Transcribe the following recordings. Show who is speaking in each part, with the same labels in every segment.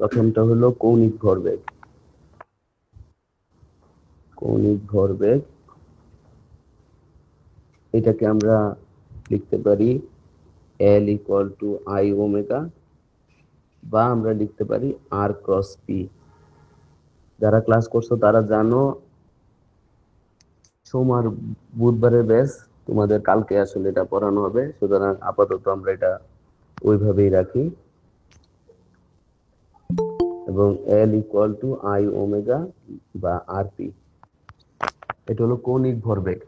Speaker 1: প্রথমটা হলো কৌণিক ভরবেগ। কৌণিক ভরবেগ এটাকে আমরা লিখতে পারি L equal to I omega, বা আমরা লিখতে পারি আর ক্রস পি। যারা ক্লাস করছো তারা জানো সোমবার বুধবারের ব্যাচ তোমাদের কালকে আসলে এটা পড়ানো হবে, সুতরাং আপাতত আমরা এটা ওইভাবেই রাখি। এবং L equal to I omega বা আর পি, এটা হলো কৌণিক ভরবেগ।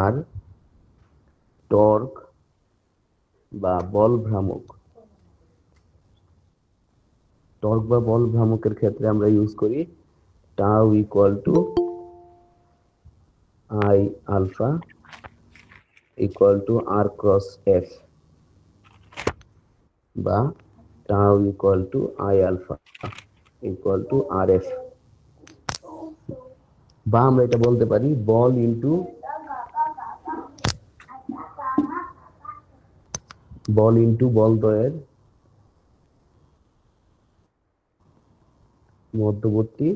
Speaker 1: আর টর্ক বা বল ভ্রামক, টর্ক বা বল ভ্রামকের ক্ষেত্রে আমরা ইউজ করি tau equal to I alpha equal to R cross F, বা tau equal to I alpha equal to R F, বা আমরা এটা বলতে পারি বল ইন্টু বলদ্বয়ের মধ্যবর্তী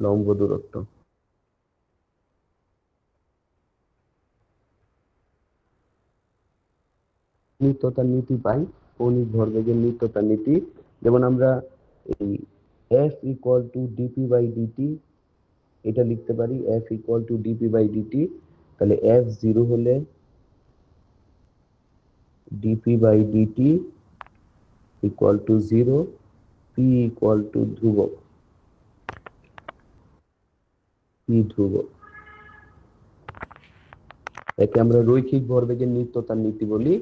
Speaker 1: লম্ব দূরত্ব। নিত্যতার নীতি পাই, কৌণিক ভরবেগের নিত্যতার নীতি। যেমন আমরা এই F equal to dp by dt এটা লিখতে পারি F equal to dp by dt. তাহলে এফ জিরো হলে dp by dt equal to zero, P equal to ধ্রুবক, পি ধ্রুবক। একে আমরা রৈখিক ভরবেগের নিত্যতার নীতি বলি।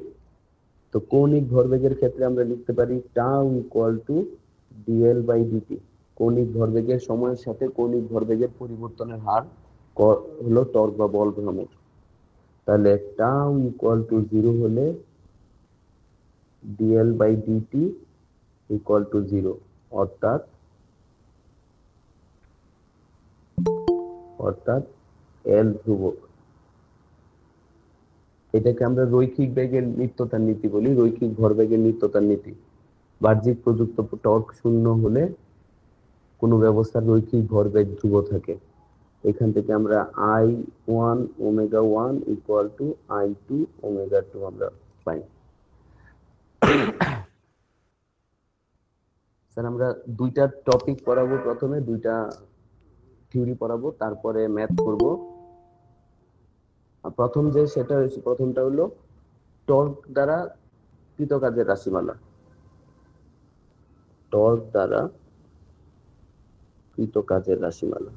Speaker 1: তো কৌণিক ভরবেগের ক্ষেত্রে আমরা লিখতে পারি tau equal to dl by dt. কৌণিক ভরবেগের সময়ের সাথে কৌণিক ভরবেগের পরিবর্তনের হার হলো টর্ক বা বল ভ্রামক। তাহলে টাউ ইকুয়াল টু জিরো হলে dl by dt equal to zero, অর্থাৎ এল ধ্রুবক। এটাকে আমরা রৈখিক বেগের নিত্যতার নীতি বলি, রৈখিক ভরবেগের নিত্যতার নীতি। বাহ্যিক প্রযুক্ত টর্ক শূন্য হলে কোন ব্যবস্থার রৈখিক ভরবেগ ধ্রুব থাকে। এখান থেকে আমরা I one omega one equal to I two omega two আমরা পাই। স্যার আমরা দুইটা টপিক পড়াবো, প্রথমে দুইটা থিওরি পড়াবো, তারপরে ম্যাথ করব। প্রথম যে সেটা হচ্ছে, প্রথমটা হলো টর্ক দ্বারা কৃতকাজের রাশিমালা। টর্ক দ্বারা কৃতকাজের রাশিমালা।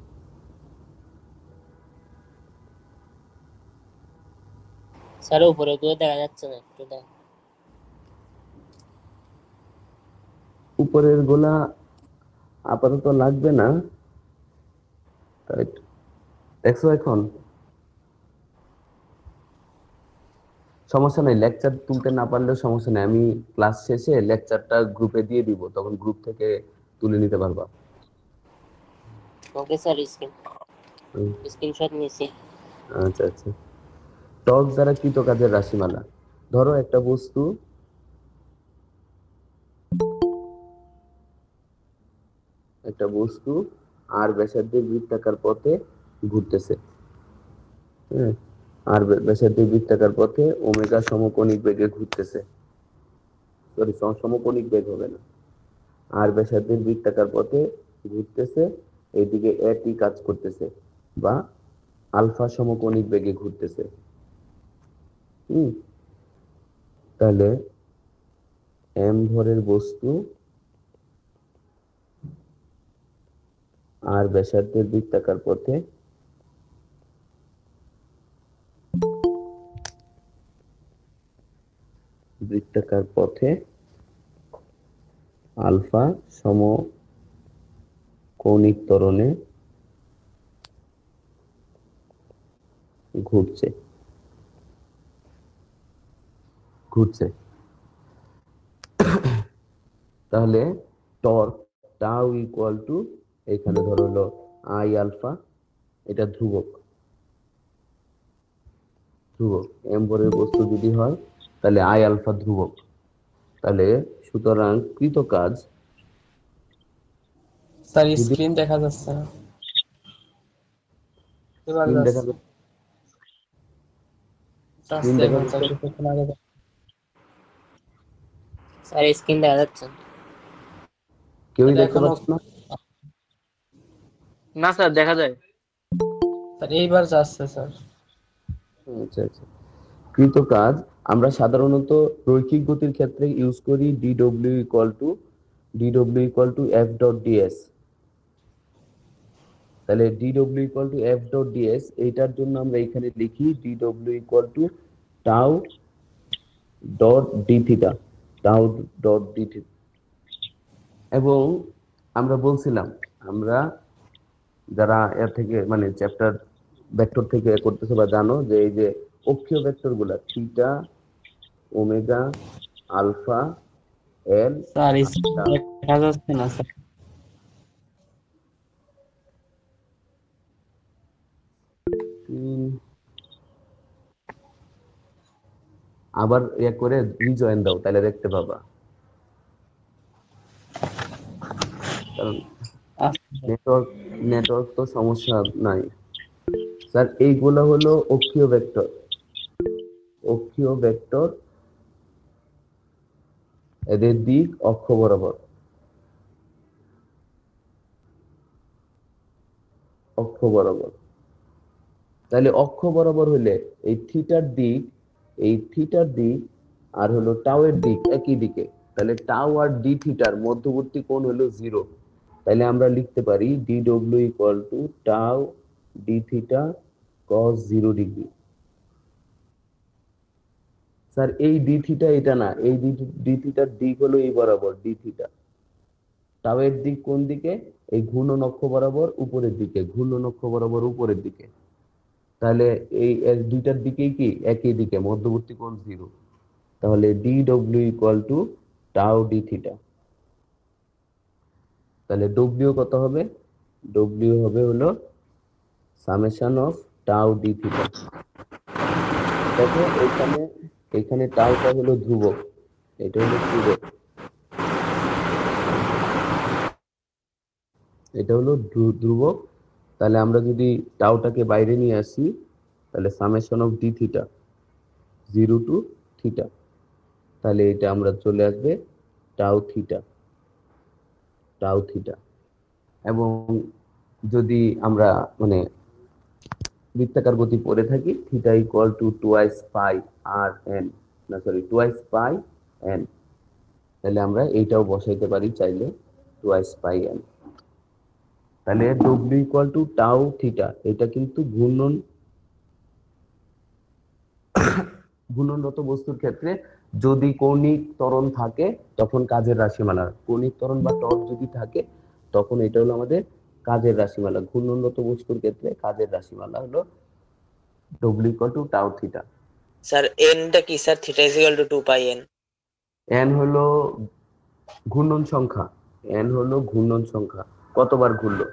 Speaker 2: স্যার উপরে গুলো দেখা যাচ্ছে না, একটু দেখ।
Speaker 1: উপরের গোলা আপাতত লাগবে না, দেখছো এখন সমস্যা নাই, লেকচার তুলতে না পারলেও সমস্যা নাই, আমি ক্লাস শেষে লেকচারটা গ্রুপে দিয়ে দিব, তখন গ্রুপ থেকে তুলে নিতে পারবা।
Speaker 2: ওকে স্যার, স্ক্রিনশট নিয়েছি।
Speaker 1: আচ্ছা আচ্ছা। টর্ক দ্বারা কৃতকাজের রাশিমালা। ধরো একটা বস্তু আর ব্যাসার্ধের বৃত্তাকার পথে ঘুরতেছে। হ্যাঁ, আর ব্যাসার্ধের বৃত্তাকার পথে ওমেগা সমকোণিক বেগে ঘুরতেছে। সরি, সমকোণিক বেগ হবে না, আর ব্যাসার্ধের বৃত্তাকার পথে ঘুরতেছে, এইদিকে এটি কাজ করতেছে, বা আলফা সমকোণিক বেগে ঘুরতেছে। তাহলে এম ভরের বস্তু আর ব্যাসার্ধের বৃত্তাকার পথে আলফা সমকৌণিক ত্বরণে ঘুরছে। তাহলে টর্ক টাউ ইকুয়াল টু, এখানে ধরো হলো আই আলফা, এটা ধ্রুবক। এম ভরের বস্তু যদি হয় তাহলে আই আলফা ধ্রুবক। তাহলে সুতরাং কৃত কাজ
Speaker 3: স্যার
Speaker 1: যদি
Speaker 3: স্ক্রিন দেখা যাচ্ছে না, এবার
Speaker 1: স্ক্রিন দেখা
Speaker 3: যাচ্ছে,
Speaker 1: স্ক্রিন
Speaker 3: যাচ্ছে
Speaker 1: দেখা
Speaker 3: এখন স্যার,
Speaker 1: যাচ্ছে
Speaker 3: কিছুক্ষণ আগে
Speaker 2: স্যার স্ক্রিন দেখা যাচ্ছে না।
Speaker 1: কেউই
Speaker 3: স্যার
Speaker 1: দেখতে
Speaker 3: এখনো,
Speaker 1: পাচ্ছ না?
Speaker 4: না স্যার দেখা যায়।
Speaker 3: স্যার এইবার যাচ্ছে স্যার।
Speaker 1: আচ্ছা আচ্ছা। কৃত কাজ আমরা সাধারণত রৈখিক গতির ক্ষেত্রে ইউজ করি dw=f.ds। তাহলে dw=f.ds, এইটার জন্য আমরা এখানে লিখি dw=tau.d tau.d। এবং আমরা বলছিলাম, আমরা যারা এর থেকে মানে চ্যাপ্টার ভেক্টর থেকে করতেছে বা জানো, যে এই যে অক্ষীয় ভেক্টর গুলা থিটা, ওমেগা, আলফা, এল,
Speaker 3: স্যার স্ক্রিন দেখা যাচ্ছে না স্যার।
Speaker 1: আবার করে রিজয়েন দাও, তাহলে দেখতে পাবা। কারণ
Speaker 3: আচ্ছা,
Speaker 1: নেটওয়ার্ক তো সমস্যা নাই। স্যার এইগুলো হলো অক্ষীয় ভেক্টর। অক্ষীয় ভেক্টর, এদের দিক অক্ষ বরাবর। অক্ষ বরাবর, তাহলে অক্ষ বরাবর হলে এই থিটার দিক আর হলো টাও এর দিক একই দিকে, তাহলে টাও আর ডি থিটার মধ্যবর্তী কোণ হলো 0। তাহলে আমরা লিখতে পারি dw=tau d theta cos 0 degree. Sir এই ডি থিটা এটা না, এই ডি থিটার দিক হলো এই বরাবর ডি থিটা। টাও এর দিক কোন দিকে? এই ঘূর্ণন অক্ষ বরাবর উপরের দিকে, ঘূর্ণন অক্ষ বরাবর উপরের দিকে। তাহলে এই এর দুইটার দিকেই কি একই দিকে, মধ্যবর্তী কোণ 0। তাহলে dw=tau d থিটা। তাহলে ডব্লিউ কত হবে? ডব্লিউ হবে হলো summation of tau D theta. দেখো এখানে, এখানে টাউটা হলো ধ্রুবক, এটা হলো ধ্রুবক, এটা হলো ধ্রুবক। তাহলে আমরা যদি টাউটাকে বাইরে নিয়ে আসি, তাহলে summation of d theta 0 to theta, তাহলে এটা আমরা চলে আসবে টাউ থিটা, টাউ থিটা। এবং যদি আমরা মানে বৃত্তাকার গতি পড়ে থাকি, theta equal to twice pi আর এন, না সরি টুয়াইস পাই এন, তাহলে আমরা এইটাও বসাইতে পারি চাইলে, টুয়াইস পাই এন। তাহলে W equal to tau theta, এটা কিন্তু ঘূর্ণনরত বস্তুর ক্ষেত্রে যদি কৌণিক ত্বরণ থাকে তখন কাজের রাশিমালা, কৌণিক ত্বরণ বা টর্ক যদি থাকে তখন এটা হলো আমাদের কাজের রাশিমালা। ঘূর্ণনরত বস্তুর ক্ষেত্রে কাজের রাশিমালা হলো W equal to tau theta.
Speaker 4: Sir এনটা কি sir? Theta is equal to 2 pi N.
Speaker 1: N হলো ঘূর্ণন সংখ্যা, এন হলো ঘূর্ণন সংখ্যা, কতবার ঘুরলো।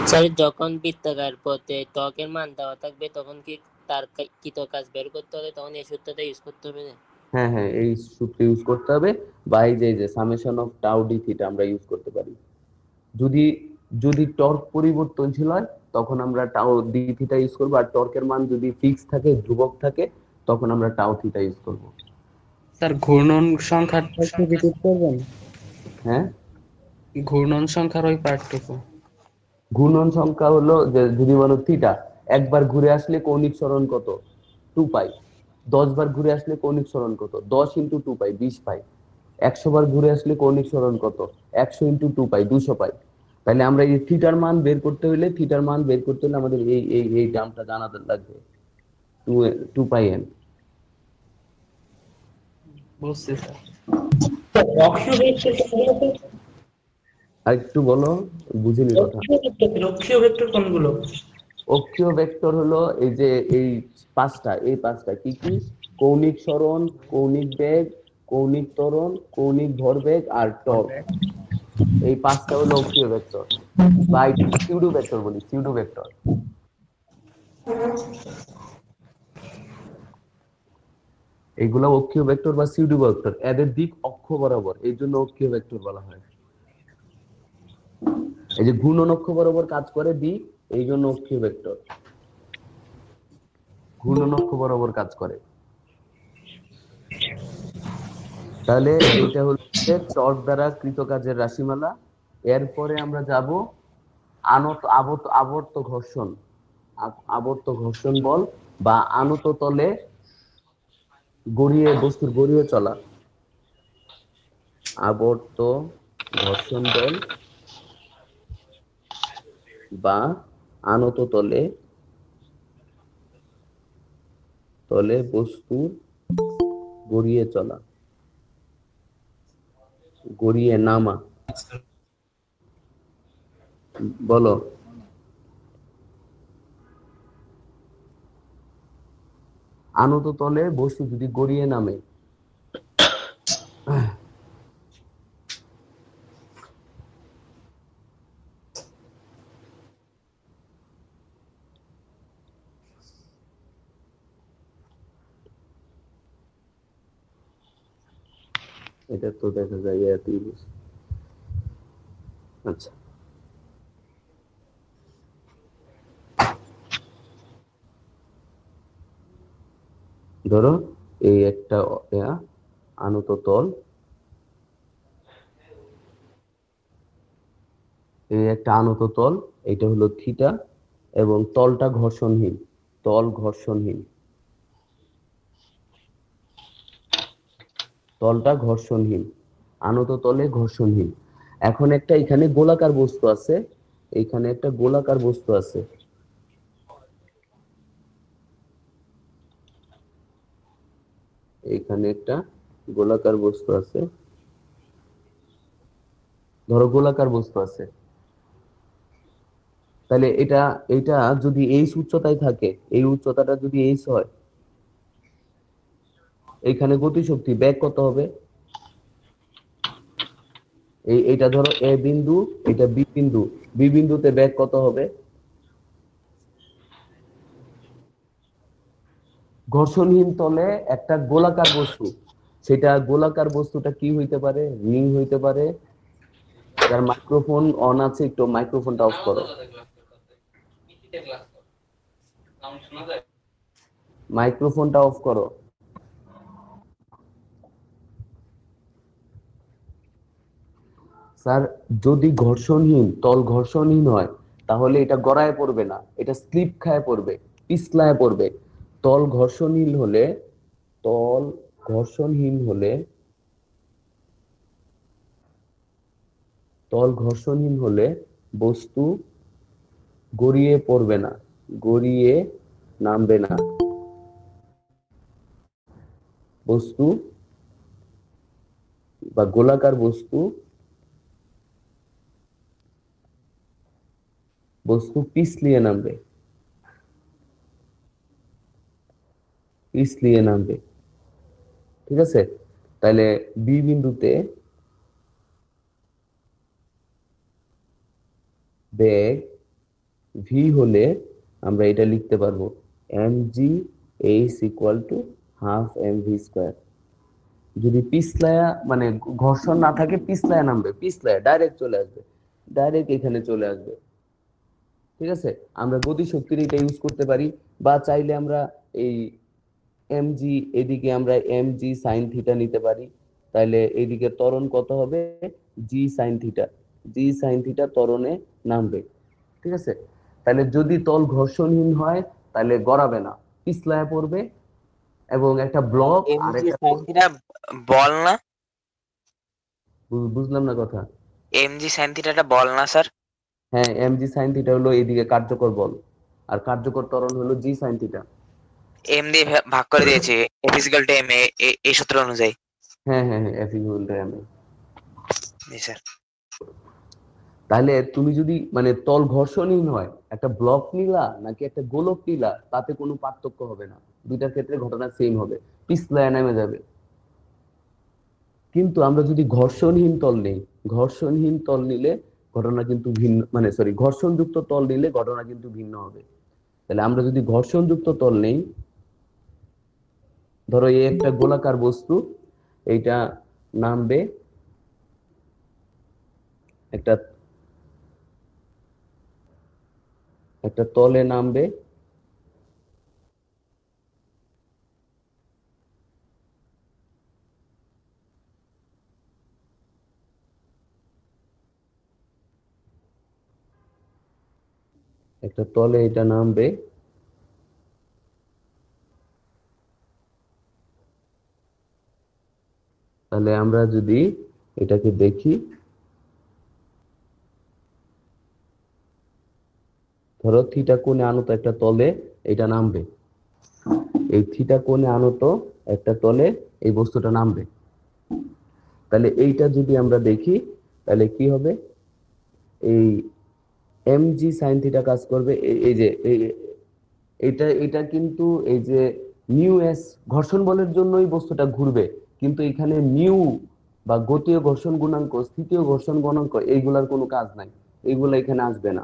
Speaker 2: স্যার যখন বৃত্তাকার পথে ত্বকের মান দেওয়া থাকবে তখন কি তার কৃত কাজ বের করতে হলে তখন এই সূত্রটা ইউজ করতে হবে না?
Speaker 1: হ্যাঁ হ্যাঁ, এই সূত্র ইউজ করতে হবে, বা এই যে summation of tau D theta আমরা ইউজ করতে পারি। যদি যদি টর্ক পরিবর্তনশীল হয় তখন আমরা টাউ ডি থিটা ইউজ করবো, আর টর্কের মান যদি ফিক্স থাকে, ধ্রুবক থাকে, তখন আমরা টাউ থিটা ইউজ করব।
Speaker 3: স্যার ঘূর্ণন সংখ্যাটা একটু রিপিট করবেন?
Speaker 1: হ্যাঁ,
Speaker 3: ঘূর্ণন সংখ্যার ওই পার্টটুকু।
Speaker 1: ঘূর্ণন সংখ্যা হলো যে যদি বলো থিটা, একবার ঘুরে আসলে কৌণিক সরণ কত? 2 পাই। 10 বার ঘুরে আসলে কৌণিক সরণ কত? 10 ইন্টু 2 পাই, 20 পাই। 100 বার ঘুরে আসলে কৌণিক সরণ কত? 100 ইন্টু 2 পাই, 200 পাই। তাহলে আমরা এই থিটার মান বের করতে হলে, আমাদের এই টার্মটা জানা লাগবে, 2 পাই এন।
Speaker 3: বুঝছি স্যার।
Speaker 5: অক্ষীয় ভেক্টর কোনগুলো?
Speaker 1: আর একটু বলো, বুঝিনি কথা।
Speaker 5: অক্ষীয় ভেক্টর কোনগুলো?
Speaker 1: অক্ষীয় ভেক্টর হলো এই যে এই পাঁচটা কি কি? কৌণিক সরণ, কৌণিক বেগ, কৌণিক ত্বরণ, কৌণিক ভরবেগ আর টর্ক। এই পাঁচটা হলো অক্ষীয় ভেক্টর, বা এটাকে সিউডো ভেক্টর বলি, সিউডো ভেক্টর। এইগুলা অক্ষীয় ভেক্টর বা সিউডো ভেক্টর, এদের দিক অক্ষ বরাবর, এই জন্য অক্ষীয় ভেক্টর বলা হয়। এই যে ঘূর্ণন অক্ষ বরাবর কাজ করে দিক, এই জন্য অক্ষীয় ভেক্টর ঘূর্ণন অক্ষ বরাবর কাজ করে। তাহলে এটা হচ্ছে টর্ক দ্বারা কৃত কাজের রাশিমালা। এরপরে আমরা যাব আবর্ত ঘর্ষণ, আবর্ত ঘর্ষণ বল বা আনত তলে বস্তুর গড়িয়ে চলা, আবর্ত ঘর্ষণ বল বা আনত তলে বস্তুর গড়িয়ে চলা, গড়িয়ে নামা। বলো। আনত তলে বস্তু যদি গড়িয়ে নামে, এটা তো দেখা যায় এতই বেশি। আচ্ছা, ধরো এই একটা আনত তল, এই একটা আনত তল, এটা হলো থিটা, এবং তলটা ঘর্ষণহীন, তল ঘর্ষণহীন, তলটা ঘর্ষণহীন, আনত তলে ঘর্ষণহীন। এখন একটা এখানে গোলাকার বস্তু আছে, এইখানে একটা গোলাকার বস্তু আছে, এইখানে একটা গোলাকার বস্তু আছে, ধরো গোলাকার বস্তু আছে। তাহলে এটা যদি এইচ উচ্চতায় থাকে, এই উচ্চতাটা যদি এইচ হয়, এইখানে গতিশক্তি বেগ কত হবে? এইটা ধরো এ বিন্দু, এটা বি বিন্দু, বি বিন্দুতে বেগ কত হবে? ঘর্ষণহীন তলে একটা গোলাকার বস্তু, সেটা গোলাকার বস্তুটা কি হইতে পারে? রিং হইতে পারে। যার মাইক্রোফোন অন আছে, একটু মাইক্রোফোনটা অফ করো, মাইক্রোফোনটা অফ করো। স্যার, যদি ঘর্ষণহীন তল ঘর্ষণহীন হয়, তাহলে এটা গড়ায় পড়বে না, এটা স্লিপ খায় পড়বে, পিছলায় পড়বে। তল ঘর্ষণহীন হলে, তল ঘর্ষণহীন হলে, তল ঘর্ষণহীন হলে বস্তু গড়িয়ে পড়বে না, গড়িয়ে নামবে না, বস্তু বা গোলাকার বস্তু পিছলিয়ে নামবে, পিছলিয়ে নামবে। ঠিক আছে? তাহলে বি বিন্দুতে বেগ ভি হলে আমরা এটা লিখতে পারবো mg h equal to half mv square. যদি পিছলায়া মানে ঘর্ষণ না থাকে, পিছলায়া নামবে, পিছলায়া ডাইরেক্ট চলে আসবে, ডাইরেক্ট এখানে চলে আসবে। ঠিক আছে? আমরা গতি শক্তির এটা ইউজ করতে পারি, বা চাইলে আমরা এই mg, এদিকে আমরা mg sin থিটা নিতে পারি। তাইলে এইদিকে ত্বরণ কত হবে? g sin theta, g sin theta ত্বরণে নামবে। ঠিক আছে? তাহলে যদি তল ঘর্ষণহীন হয়, তাহলে গড়াবে না, পিছলায় পড়বে, এবং একটা ব্লক আর
Speaker 4: এমজি
Speaker 1: একটা
Speaker 4: সাইন থিটা বল না?
Speaker 1: বুঝলাম না কথা।
Speaker 4: এমজি সাইন থিটাটা বল না স্যার?
Speaker 1: হ্যাঁ, mg sin থিটা হলো এইদিকে কার্যকর বল, আর কার্যকর ত্বরণ হলো g sin থিটা।
Speaker 4: এম দিয়ে ভাগ করে দিয়েছে, F is equal to M, এই সূত্র অনুযায়ী।
Speaker 1: হ্যাঁ হ্যাঁ হ্যাঁ, f equal to ma।
Speaker 4: G sir.
Speaker 1: তাহলে তুমি যদি মানে তল ঘর্ষণহীন হয়, একটা ব্লক নিলা নাকি একটা গোলক নিলা, তাতে কোনো পার্থক্য হবে না, দুইটার ক্ষেত্রে ঘটনা সেম হবে, পিছলায় নেমে যাবে। কিন্তু আমরা যদি ঘর্ষণহীন তল নেই, ঘর্ষণহীন তল নিলে ঘটনা কিন্তু ভিন্ন, মানে সরি, ঘর্ষণযুক্ত তল নিলে ঘটনা কিন্তু ভিন্ন হবে। তাহলে আমরা যদি ঘর্ষণযুক্ত তল নেই, ধরো এই একটা গোলাকার বস্তু, এইটা নামবে একটা একটা তলে নামবে, একটা তলে এটা নামবে, তাহলে আমরা যদি এটাকে দেখি, ধরো থিটা কোণে আনত একটা তলে এটা নামবে, এই থিটা কোণে আনত একটা তলে এই বস্তুটা নামবে। তাহলে এইটা যদি আমরা দেখি তাহলে কি হবে, এই এম জি সাইন থিটা কাজ করবে এই যে এটা এটা কিন্তু এই যে মিউ এস ঘর্ষণ বলের জন্যই বস্তুটা ঘুরবে, কিন্তু এখানে মিউ বা গতীয় ঘর্ষণ গুণাঙ্ক, স্থিতীয় ঘর্ষণ গুণাঙ্ক এইগুলার কোনো কাজ নাই, এইগুলা এখানে আসবে না।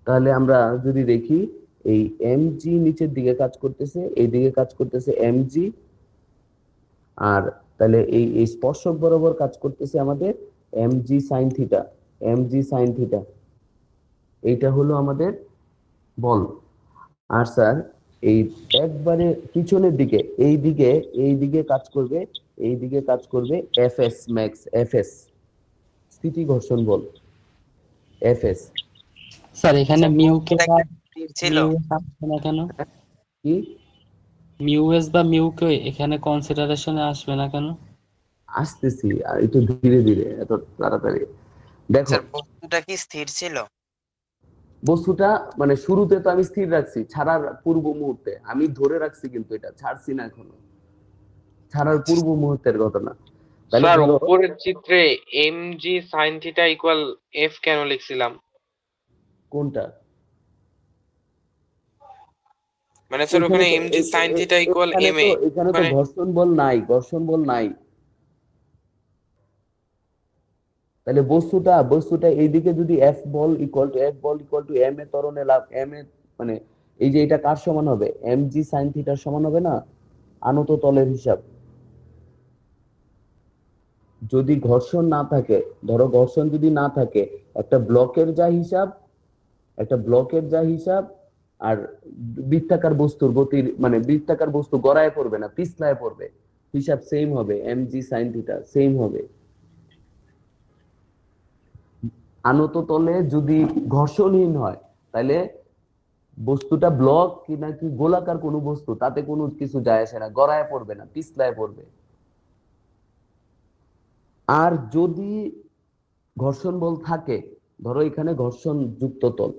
Speaker 1: তাহলে আমরা যদি দেখি এই এম জি নিচের দিকে কাজ করতেছে, এই দিকে কাজ করতেছে এম জি, আর তাহলে এই স্পর্শক বরাবর কাজ করতেছে আমাদের M G sine theta, M G sine theta, এইটা হলো আমাদের বল। আর স্যার এই একবারে পিছনের দিকে এই দিকে কাজ করবে, এই দিকে কাজ করবে F S max, F S স্থিতি ঘর্ষণ বল, এফ এস।
Speaker 3: স্যার এখানে মিউকে
Speaker 4: এটা
Speaker 3: বা
Speaker 4: একটা স্থির ছিল।
Speaker 3: মিউ আসবে না কেন?
Speaker 1: কি
Speaker 3: মিউএস বা মিউকে এখানে কনসিডারেশনে আসবে না কেন?
Speaker 1: আসতেছি, আর একটু ধীরে ধীরে, এত তাড়াতাড়ি দেখো।
Speaker 4: স্যার বস্তুটা কি স্থির ছিল?
Speaker 1: বস্তুটা মানে শুরুতে তো আমি স্থির রাখছি, ছাড়ার পূর্ব মুহূর্তে আমি ধরে রাখছি, কিন্তু এটা ছাড়ছি না এখনো, ছাড়ার পূর্ব মুহূর্তের ঘটনা। তাহলে
Speaker 6: স্যার
Speaker 1: বলো
Speaker 6: উপরের চিত্রে mg sin theta equal f কেন লিখছিলাম?
Speaker 1: কোনটা?
Speaker 6: মানে স্যার
Speaker 1: এখানে
Speaker 6: ওখানে
Speaker 1: তো
Speaker 6: mg sin theta equal ma,
Speaker 1: এখানে তো
Speaker 6: ওখানে
Speaker 1: ঘর্ষণ বল নাই, ঘর্ষণ বল নাই। তাহলে বস্তুটা এইদিকে যদি এফ বল ইকুয়াল টু এম এ ত্বরণে লাভ এম এ, মানে এই যে এটা কার সমান হবে, এম জি সাইন থিটার সমান হবে না, আনত তলের হিসাব। যদি ঘর্ষণ না থাকে, ধরো ঘর্ষণ যদি না থাকে, একটা ব্লকের যা হিসাব আর বৃত্তাকার বস্তুর গতির, মানে বৃত্তাকার বস্তু গড়ায় পড়বে না, পিছলায় পড়বে, হিসাব সেম হবে, M G sine theta same হবে। আনত তলে যদি ঘর্ষণহীন হয়, তাহলে বস্তুটা ব্লক কি নাকি গোলাকার কোনো বস্তু তাতে কোনো কিছু যায় আসে না, গড়ায় পড়বে না, পিছলায় পড়বে। আর যদি ঘর্ষণ বল থাকে, ধরো এখানে ঘর্ষণ যুক্ত তল,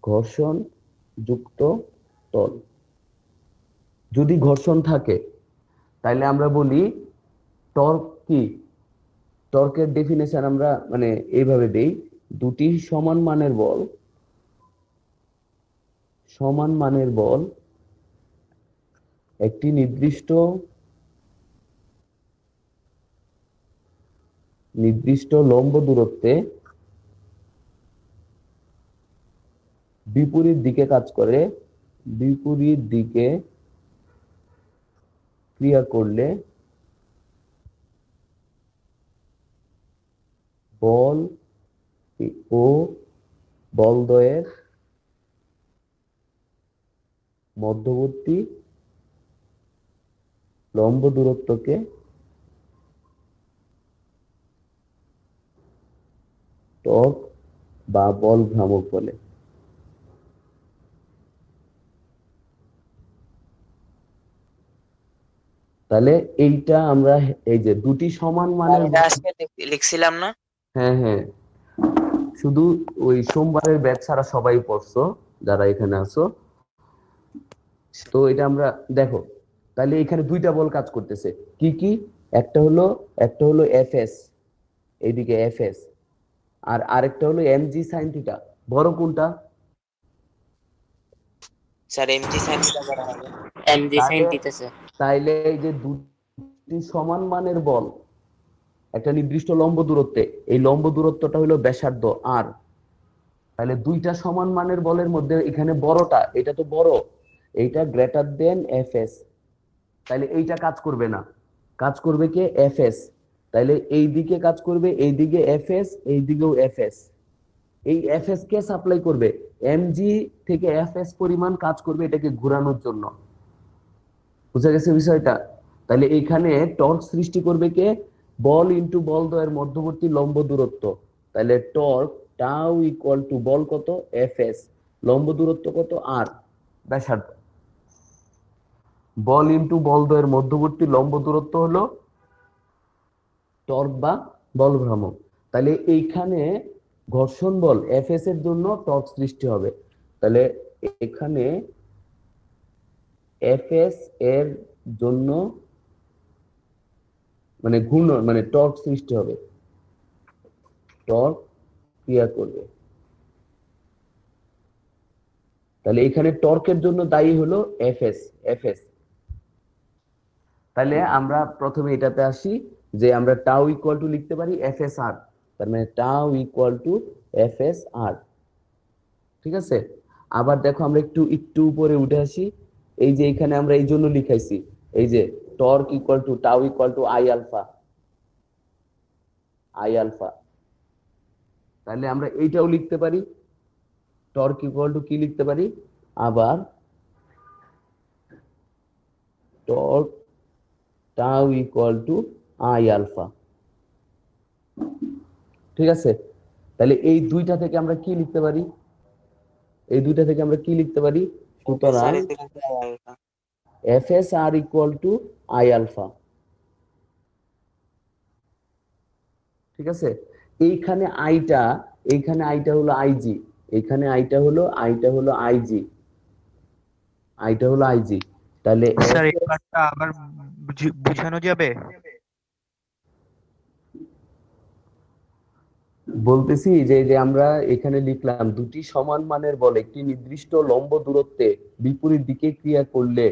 Speaker 1: ঘর্ষণ যুক্ত তল যদি ঘর্ষণ থাকে, তাহলে আমরা বলি টর্ক কি, টর্কের ডেফিনেশন আমরা মানে এইভাবে দেই, দুটি সমান মানের বল একটি নির্দিষ্ট লম্ব দূরত্বে বিপরীত দিকে কাজ করে, বিপরীত দিকে ক্রিয়া করলে বল ও বলদ্বয়ের মধ্যবর্তী লম্ব দূরত্বকে টর্ক বা বল ভ্রামক বলে। তাহলে এইটা আমরা এই যে দুটি সমান মানের,
Speaker 4: এটা আজকে লিখছিলাম না?
Speaker 1: হ্যাঁ হ্যাঁ, শুধু ওই সোমবারের ব্যাচ ছাড়া সবাই পড়ছো যারা এখানে আছো, তো এটা আমরা দেখো, তাহলে এখানে দুইটা বল কাজ করতেছে, কি কি, একটা হলো এফএস, এইদিকে এফএস, আর আরেকটা হলো এমজি সাইন থিটা। বড় কোনটা?
Speaker 4: স্যার mg sin থিটা করা হবে।
Speaker 2: এমজি সাইন
Speaker 1: তাহলে
Speaker 2: দিতেছে।
Speaker 1: তাইলে এই যে দুটি সমান মানের বল একটা নির্দিষ্ট লম্ব দূরত্বে, এই লম্ব দূরত্বটা হলো ব্যাসার্ধ আর, তাহলে দুইটা সমান মানের বলের মধ্যে এখানে বড়টা, এটা তো বড়, এইটা গ্রেটার দেন এফএস, তাহলে এইটা কাজ করবে না, কাজ করবে কে? এফএস। তাহলে এই দিকে কাজ করবে, এই দিকে এফএস, এই দিকেও এফএস। এই এফএস কে সাপ্লাই করবে, এমজি থেকে এফএস পরিমাণ কাজ করবে এটাকে ঘোরানোর জন্য। বুঝা গেছে বিষয়টা? তাহলে এইখানে টর্ক সৃষ্টি করবে কে? বল ইনটু বল দ্বয়ের মধ্যবর্তী লম্ব দূরত্ব। তাহলে টর্ক টাউ ইকুয়াল টু বল কত? এফএস, লম্ব দূরত্ব কত? আর, ব্যাসার্ধ। বল ইনটু বল দ্বয়ের মধ্যবর্তী লম্ব দূরত্ব হলো টর্ক বা বল ভ্রামক। তাহলে এইখানে ঘর্ষণ বল এফএস এর জন্য টর্ক সৃষ্টি হবে। তাহলে এখানে এফএস এর জন্য মানে ঘূর্ণন মানে টর্ক সৃষ্টি হবে, টর্ক ক্রিয়া করবে। তাহলে এখানে টর্কের জন্য দায়ী হলো এফএস, এফএস। তাহলে আমরা প্রথমে এটাতে আসি যে আমরা টাউ ইকুয়াল টু লিখতে পারি এফএস আর, তার মানে টাউ ইকুয়াল টু এফএস আর। ঠিক আছে, আবার দেখো আমরা একটু উপরে উঠে আসি। এই যে এখানে আমরা এই জন্য লিখাইছি, এই যে torque equal to tau equal to I alpha, I alpha. তাহলে আমরা এইটাও লিখতে পারি, টর্ক ইকুয়াল টু কি লিখতে পারি আবার, torque tau equal to I alpha. ঠিক আছে, তাহলে এই দুইটা থেকে আমরা কি লিখতে পারি, এই দুইটা থেকে আমরা কি লিখতে পারি? সুতরাং FS R equal to I alpha. ঠিক আছে, এইখানে আইটা হলো আইজি, এখানে আইটা হলো আইজি, আইটা হলো আইজি। তাহলে
Speaker 7: স্যার এই পার্টটা আবার বুঝানো যাবে?
Speaker 1: বলতেছি যে যে আমরা এখানে লিখলাম দুটি সমান মানের বল একটি নির্দিষ্ট লম্ব দূরত্বে বিপরীত দিকে ক্রিয়া করলে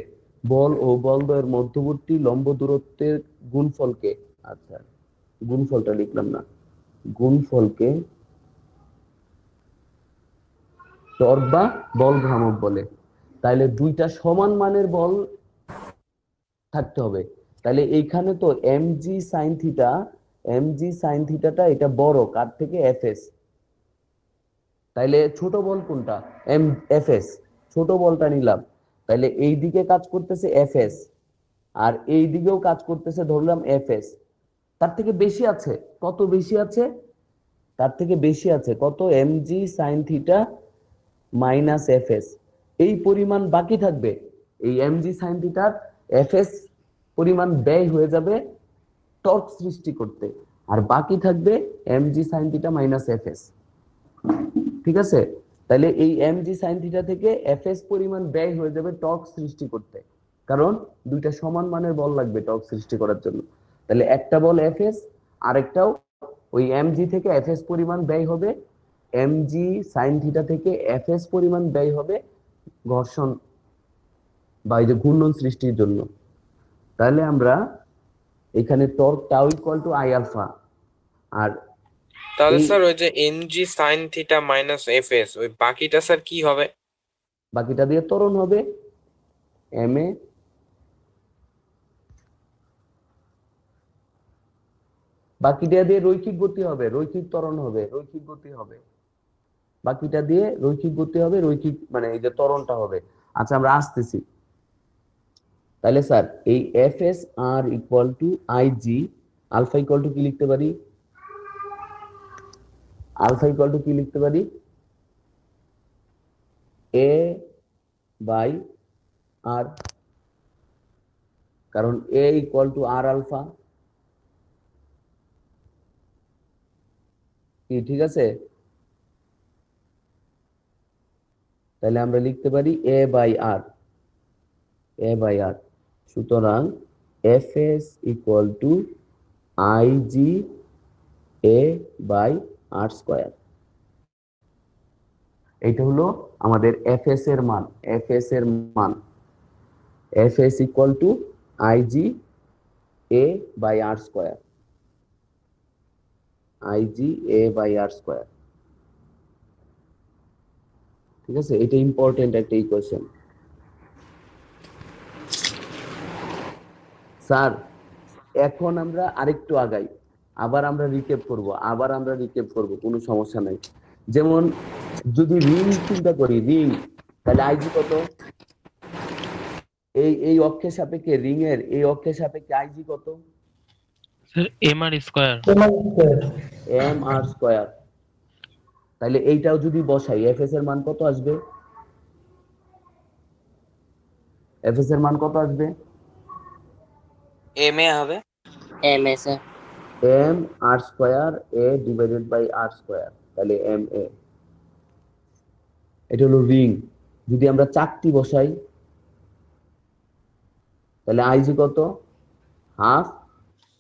Speaker 1: বল ও বল দ্বয়ের মধ্যবর্তী লম্ব দূরত্বের গুণফলকে, আচ্ছা গুণফলটা লিখলাম না, গুণফলকে টর্ক বা বল ভ্রামক বলে। তাহলে দুইটা সমান মানের বল থাকতে হবে। তাহলে এইখানে তো এমজি সাইন থিটাটা এটা বড় কার থেকে? এফএস। তাইলে ছোট বল কোনটা? এফএস, ছোট বলটা নিলাম। তাইলে এই দিকে কাজ করতেছে এফএস আর এই দিকেও কাজ করতেছে ধরলাম এফএস। তার থেকে বেশি আছে, কত বেশি আছে? তার থেকে বেশি আছে কত? MG sine theta minus FS. এই পরিমাণ বাকি থাকবে, এই এমজি সাইন থিটার এফএস পরিমাণ ব্যয় হয়ে যাবে টর্ক সৃষ্টি করতে, আর বাকি থাকবে MG sine theta minus FS. ঠিক আছে, তাহলে এই এমজি সাইন থিটা থেকে এফএস পরিমাণ ব্যয় হয়ে যাবে টর্ক সৃষ্টি করতে, কারণ দুইটা সমান মানের বল লাগবে টর্ক সৃষ্টি করার জন্য। তাহলে একটা বল এফএস, আরেকটাও ওই এমজি থেকে এফএস পরিমাণ ব্যয় হবে, এমজি সাইন থিটা থেকে এফএস পরিমাণ ব্যয় হবে ঘর্ষণ বা এই যে ঘূর্ণন সৃষ্টির জন্য। তাহলে আমরা এখানে torque tau equal to I alpha, আর
Speaker 6: তাহলে স্যার ওই যে NG sine theta minus FS ওই বাকিটা স্যার কি হবে?
Speaker 1: বাকিটা দিয়ে ত্বরণ হবে এম এ, বাকিটা দিয়ে রৈখিক গতি হবে, রৈখিক ত্বরণ হবে, রৈখিক গতি হবে, বাকিটা দিয়ে রৈখিক গতি হবে, রৈখিক মানে এই যে ত্বরণটা হবে। আচ্ছা আমরা আসতেছি। তাহলে স্যার এই F S R equal to IG, alpha equal to কি লিখতে পারি? আলফা ইকুয়াল টু কি লিখতে পারি? এ বাই আর, কারণ এ ইকুয়াল টু আর আলফা। কি ঠিক আছে? তাহলে আমরা লিখতে পারি এ by R, A by R. সুতরাং F S equal to IG A by R square. এইটা হলো আমাদের এফএস এর মান, এফএস এর মান FS equal to IG A by R square, IG A by R square. ঠিক আছে, এটা ইম্পর্টেন্ট একটা ইকুয়েশন। স্যার এখন আমরা আরেকটু আগাই, আবার আমরা রিক্যাপ করব, কোনো সমস্যা নাই। যেমন যদি রিং চিন্তা করি, রিং, তাহলে আইজি কত? এই অক্ষের সাপেক্ষে, রিং এর এই অক্ষের সাপেক্ষে আইজি কত?
Speaker 3: Sir M R square.
Speaker 1: M R square. তাহলে এইটাও যদি বসাই, এফএস এর মান কত আসবে? এফএস এর মান কত আসবে?
Speaker 4: এম এ হবে
Speaker 2: M A sir.
Speaker 1: M R square A divided by R square, তাহলে এম এ। এটা হলো রিং। যদি আমরা চাকতি বসাই, তাহলে আইজি কত? Half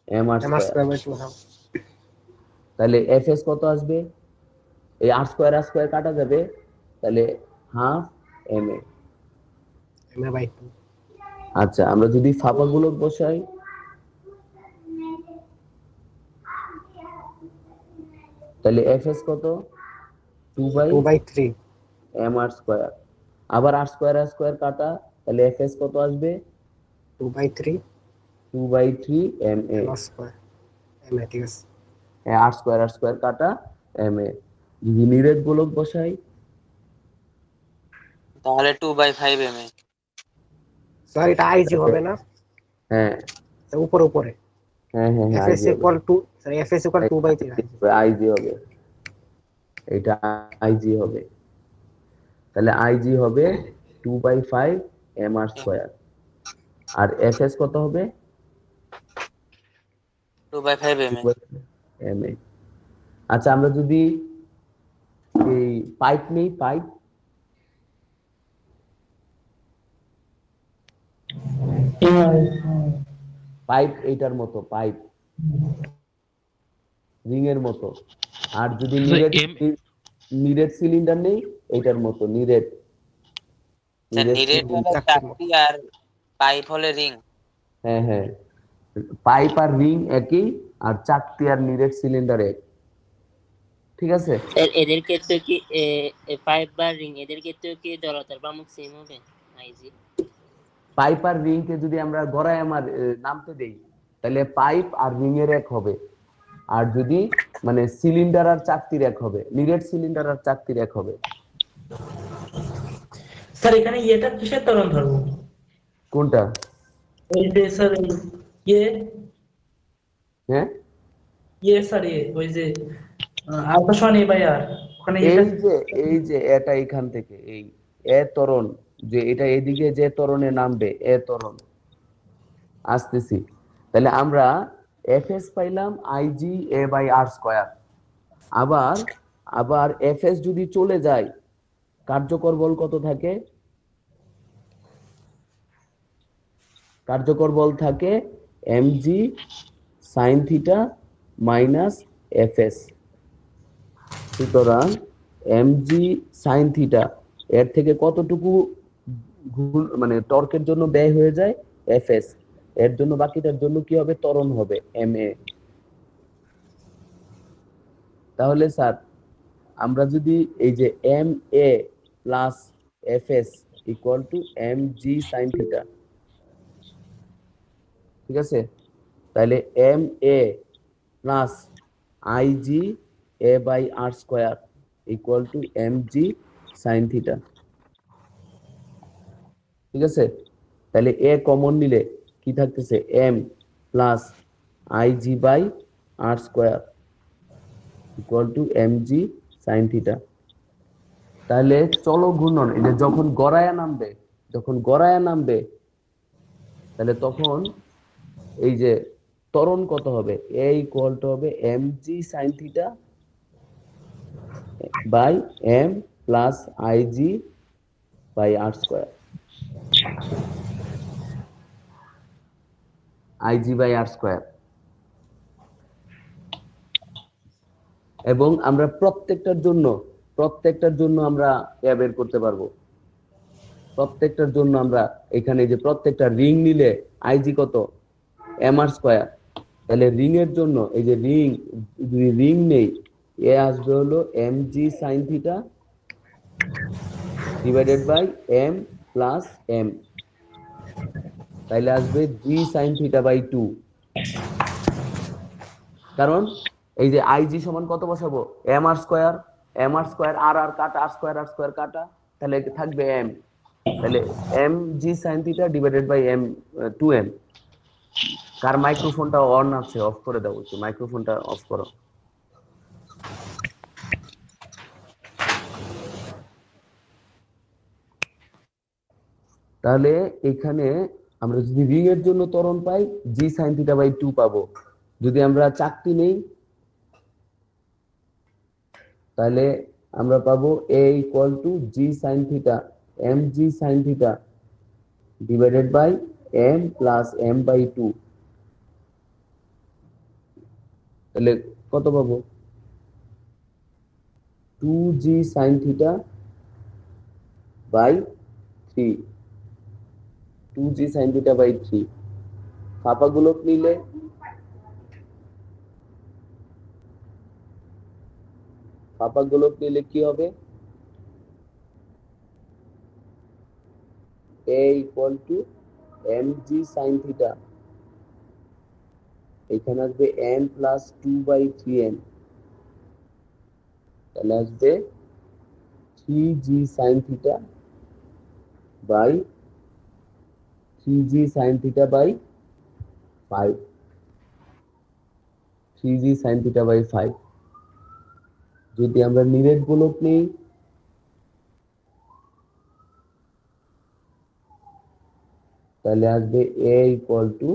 Speaker 1: M R square. তাহলে এফএস কত আসবে? এই আর স্কয়ার কাটা যাবে, তাহলে হাফ এম এ। আচ্ছা, আমরা যদি ফাঁপা গুলো বসাই, তাহলে এফএস কত? 2/3 এম আর স্কয়ার। আবার আর স্কয়ার কাটা, তাহলে এফএস কত আসবে? 2/3 এম এ। আর স্কয়ার কাটা এম এ। যদি নিরেট গোলক বসাই,
Speaker 4: তাহলে 2/5 এম এ।
Speaker 7: স্যার এটা আইজি হবে না?
Speaker 1: হ্যাঁ
Speaker 7: উপরে
Speaker 1: হ্যাঁ হ্যাঁ হ্যাঁ,
Speaker 7: FS equal two, sir FS equal 2/3
Speaker 1: IG হবে, এটা আইজি হবে। তাহলে আইজি হবে 2/5 এম আর স্কয়ার। আর এফএস কত হবে?
Speaker 4: 2/5 এম এ।
Speaker 1: M A. আচ্ছা, আমরা যদি এই পাইপ নেই, পাইপ এইটার মতো, পাইপ রিং এর মতো। আর যদি নিরেট সিলিন্ডার নেই, এইটার মতো নিরেট।
Speaker 4: স্যার নিরেট হলে চাকতি আর পাইপ হলে রিং।
Speaker 1: হ্যাঁ হ্যাঁ, পাইপ আর রিং একই, আর চাকতি আর নিরেট সিলিন্ডার এক। ঠিক আছে?
Speaker 2: স্যার এদের ক্ষেত্রে কি পাইপ বা রিং এদের ক্ষেত্রে কি জড়তার ভ্রামক সেম হবে আইজি?
Speaker 1: পাইপ আর রিং কে যদি আমরা গড়ায় আমার নামতে দেই, তাহলে পাইপ আর রিং এর এক হবে। আর যদি মানে সিলিন্ডার আর চাকতির এক হবে, নিরেট সিলিন্ডার আর চাকতির এক হবে।
Speaker 5: স্যার এখানে এটা কিসের ত্বরণ ধরবো?
Speaker 1: কোনটা?
Speaker 5: ওই যে স্যার ইয়ে
Speaker 1: হ্যাঁ,
Speaker 5: স্যার ওই যে আলফা সমান এ বাই আর, ওখানে এটা
Speaker 1: এই যে এটা এখান থেকে এই এ ত্বরণ, যে এটা এদিকে যে ত্বরণে নামবে, এ ত্বরণ আসতেছি, তাহলে আমরা এফএস পাইলাম IG A by R square. আবার এফএস যদি চলে যায়, কার্যকর বল কত থাকে? কার্যকর বল থাকে MG sine theta minus FS. সুতরাং এমজি সাইন থিটা এর থেকে কতটুকু মানে টর্কের জন্য ব্যয় হয়ে যায়? এফএস। এর জন্য বাকিটার জন্য কি হবে? ত্বরণ হবে এমএ। তাহলে স্যার আমরা যদি এই যে M A plus FS equal to M G sine theta, ঠিক আছে, তাহলে M A plus I G A by R square equal to M G sine theta. ঠিক আছে, তাহলে এ কমন নিলে কি থাকতেছে? M plus I G by R square equal to M G sine theta. তাহলে চলো ঘূর্ণন, এই যে যখন গড়ায়া নামবে, তাহলে তখন এই যে ত্বরণ কত হবে? এ ইকুয়াল টু হবে M G sine theta by M plus I G by R square, IG by R square. এবং আমরা প্রত্যেকটার জন্য আমরা বের করতে পারবো। প্রত্যেকটার জন্য আমরা এখানে যে প্রত্যেকটা রিং নিলে আইজি কত? M R square. তাহলে রিং এর জন্য এই যে রিং নেই, এ আসবে হলো M G sine theta divided by M plus M. তাইলে আসবে জি সাইন থিটা বাই 2। কারণ এই যে আইজি সমান কত বসাবো, এম আর স্কয়ার আর আর কাটা, আর স্কয়ার কাটা, তাহলে থাকবে এম। তাহলে M G sine theta divided by M 2m। কার মাইক্রোফোনটা অন আছে, অফ করে দাও, একটু মাইক্রোফোনটা অফ করো। তাহলে এখানে আমরা যদি রিং এর জন্য ত্বরণ পাই জি সাইন থিটা বাই 2 পাবো। যদি আমরা চাকতি নেই তাহলে আমরা পাবো a equal to G sine theta M G sine theta divided by M plus M by 2। তাহলে কত পাবো, 2g sine theta by 3, 2g sine theta by 3। ফাঁপা গুলোক নিলে কি হবে, a equal to mg sine theta, এখানে আসবে m প্লাস 2/3m, তাহলে আসবে 3g sine theta by 3g sine theta by 5, 3g sine theta by 5। যদি আমরা নিরেট গোলক নেই তাহলে আসবে a equal to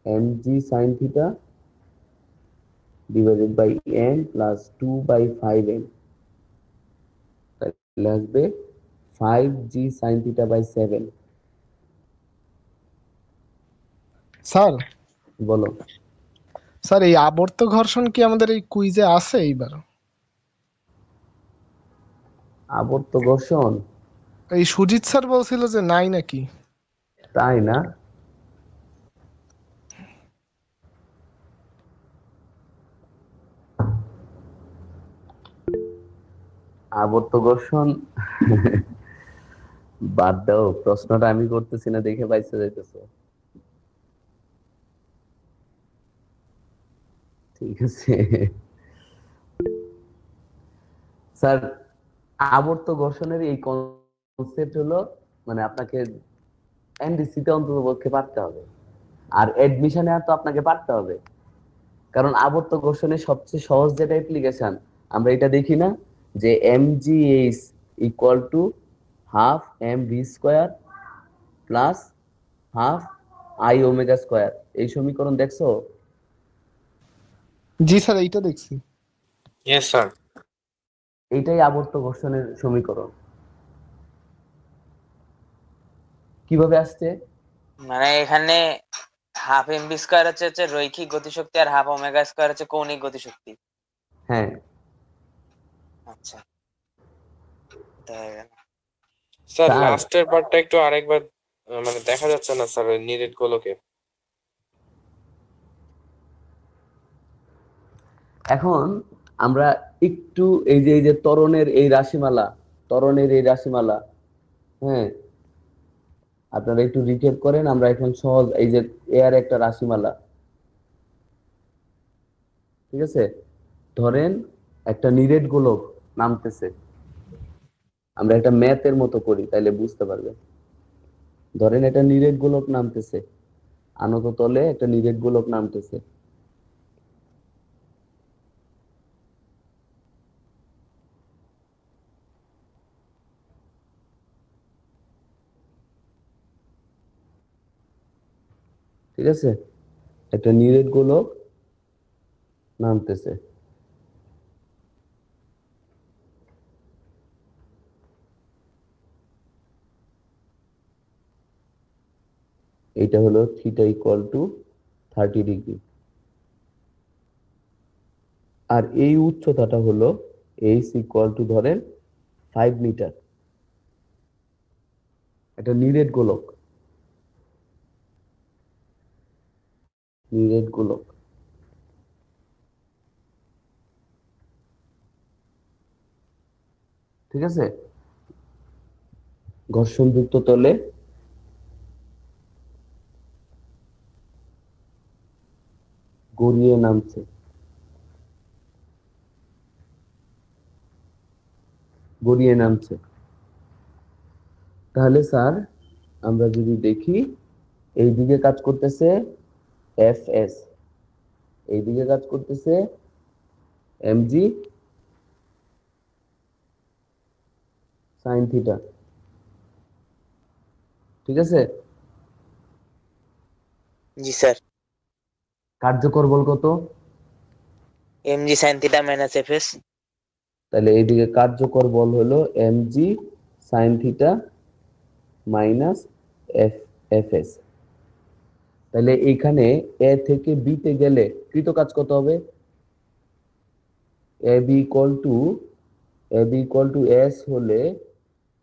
Speaker 1: mg sine theta divided by m plus 2/5m, তাহলে আসবে 5g sine theta by 7।
Speaker 8: Sir
Speaker 1: বলো।
Speaker 8: স্যার এই আবর্ত ঘর্ষণ কি আমাদের এই কুইজে আছে এইবার?
Speaker 1: আবর্ত ঘর্ষণ
Speaker 8: এই সুজিত স্যার বলছিল যে নাই নাকি।
Speaker 1: তাই না? আবর্ত ঘর্ষণ বাদ দাও, প্রশ্নটা আমি করতেছি না দেখে পাইছে যাইতেছে। ঠিক আছে স্যার, আবর্ত ঘর্ষণের এই কনসেপ্ট হলো মানে আপনাকে এনডিসিতে অন্তত পক্ষে পারতে হবে, আর এডমিশনে তো আপনাকে পারতে হবে। কারণ আবর্ত ঘর্ষণের সবচেয়ে সহজ যেটা অ্যাপ্লিকেশন, আমরা এটা দেখি না যে mgh equal to half M V square plus half I omega square, এই সমীকরণ দেখছো?
Speaker 8: জি স্যার এইটা দেখছি।
Speaker 6: Yes sir.
Speaker 1: এইটাই আবর্ত ঘর্ষণের সমীকরণ। কিভাবে আসছে,
Speaker 4: মানে এখানে হাফ এমভি স্কয়ার হচ্ছে রৈখিক গতিশক্তি আর হাফ ওমেগা স্কয়ার হচ্ছে কৌণিক গতিশক্তি।
Speaker 1: হ্যাঁ
Speaker 4: আচ্ছা, এটা হয়ে গেল।
Speaker 6: স্যার
Speaker 1: স্যার,
Speaker 6: লাস্টের পার্টটা একটু আরেকবার মানে দেখা যাচ্ছে না স্যার, ওই নিরেট গোলকে।
Speaker 1: এখন আমরা একটু এই যে ত্বরণের এই রাশিমালা, হ্যাঁ আপনারা একটু রিক্যাপ করেন। আমরা এখন সহজ এই যে এর একটা রাশিমালা, ঠিক আছে? ধরেন একটা নিরেট গোলক নামতেছে, আমরা একটা ম্যাথের মতো করি তাইলে বুঝতে পারবে। ধরেন একটা নিরেট গোলক নামতেছে, আনত তলে একটা নিরেট গোলক নামতেছে। ঠিক আছে, একটা নিরেট গোলক নামতেছে। এটা হলো থিটা ইকুয়াল টু 30 ডিগ্রি, আর এই উচ্চতাটা হলো এইচ ইকুয়াল টু ধরেন 5 মিটার। এটা নিরেট গোলক, ঠিক আছে? ঘর্ষণযুক্ত তলে গড়িয়ে নামছে, গড়িয়ে নামছে। তাহলে স্যার আমরা যদি দেখি এইদিকে কাজ করতেছে এফ এস, এইদিকে কাজ করতেছে এমজি সাইন থিটা, ঠিক আছে?
Speaker 4: জি স্যার।
Speaker 1: কার্যকর বল কত?
Speaker 4: mg sin theta minus fs।
Speaker 1: তাহলে এইদিকে কার্যকর বল হলো MG sine theta minus FS. তাহলে এইখানে এ থেকে বি তে গেলে কৃত কাজ কত হবে? A B equal to S হলে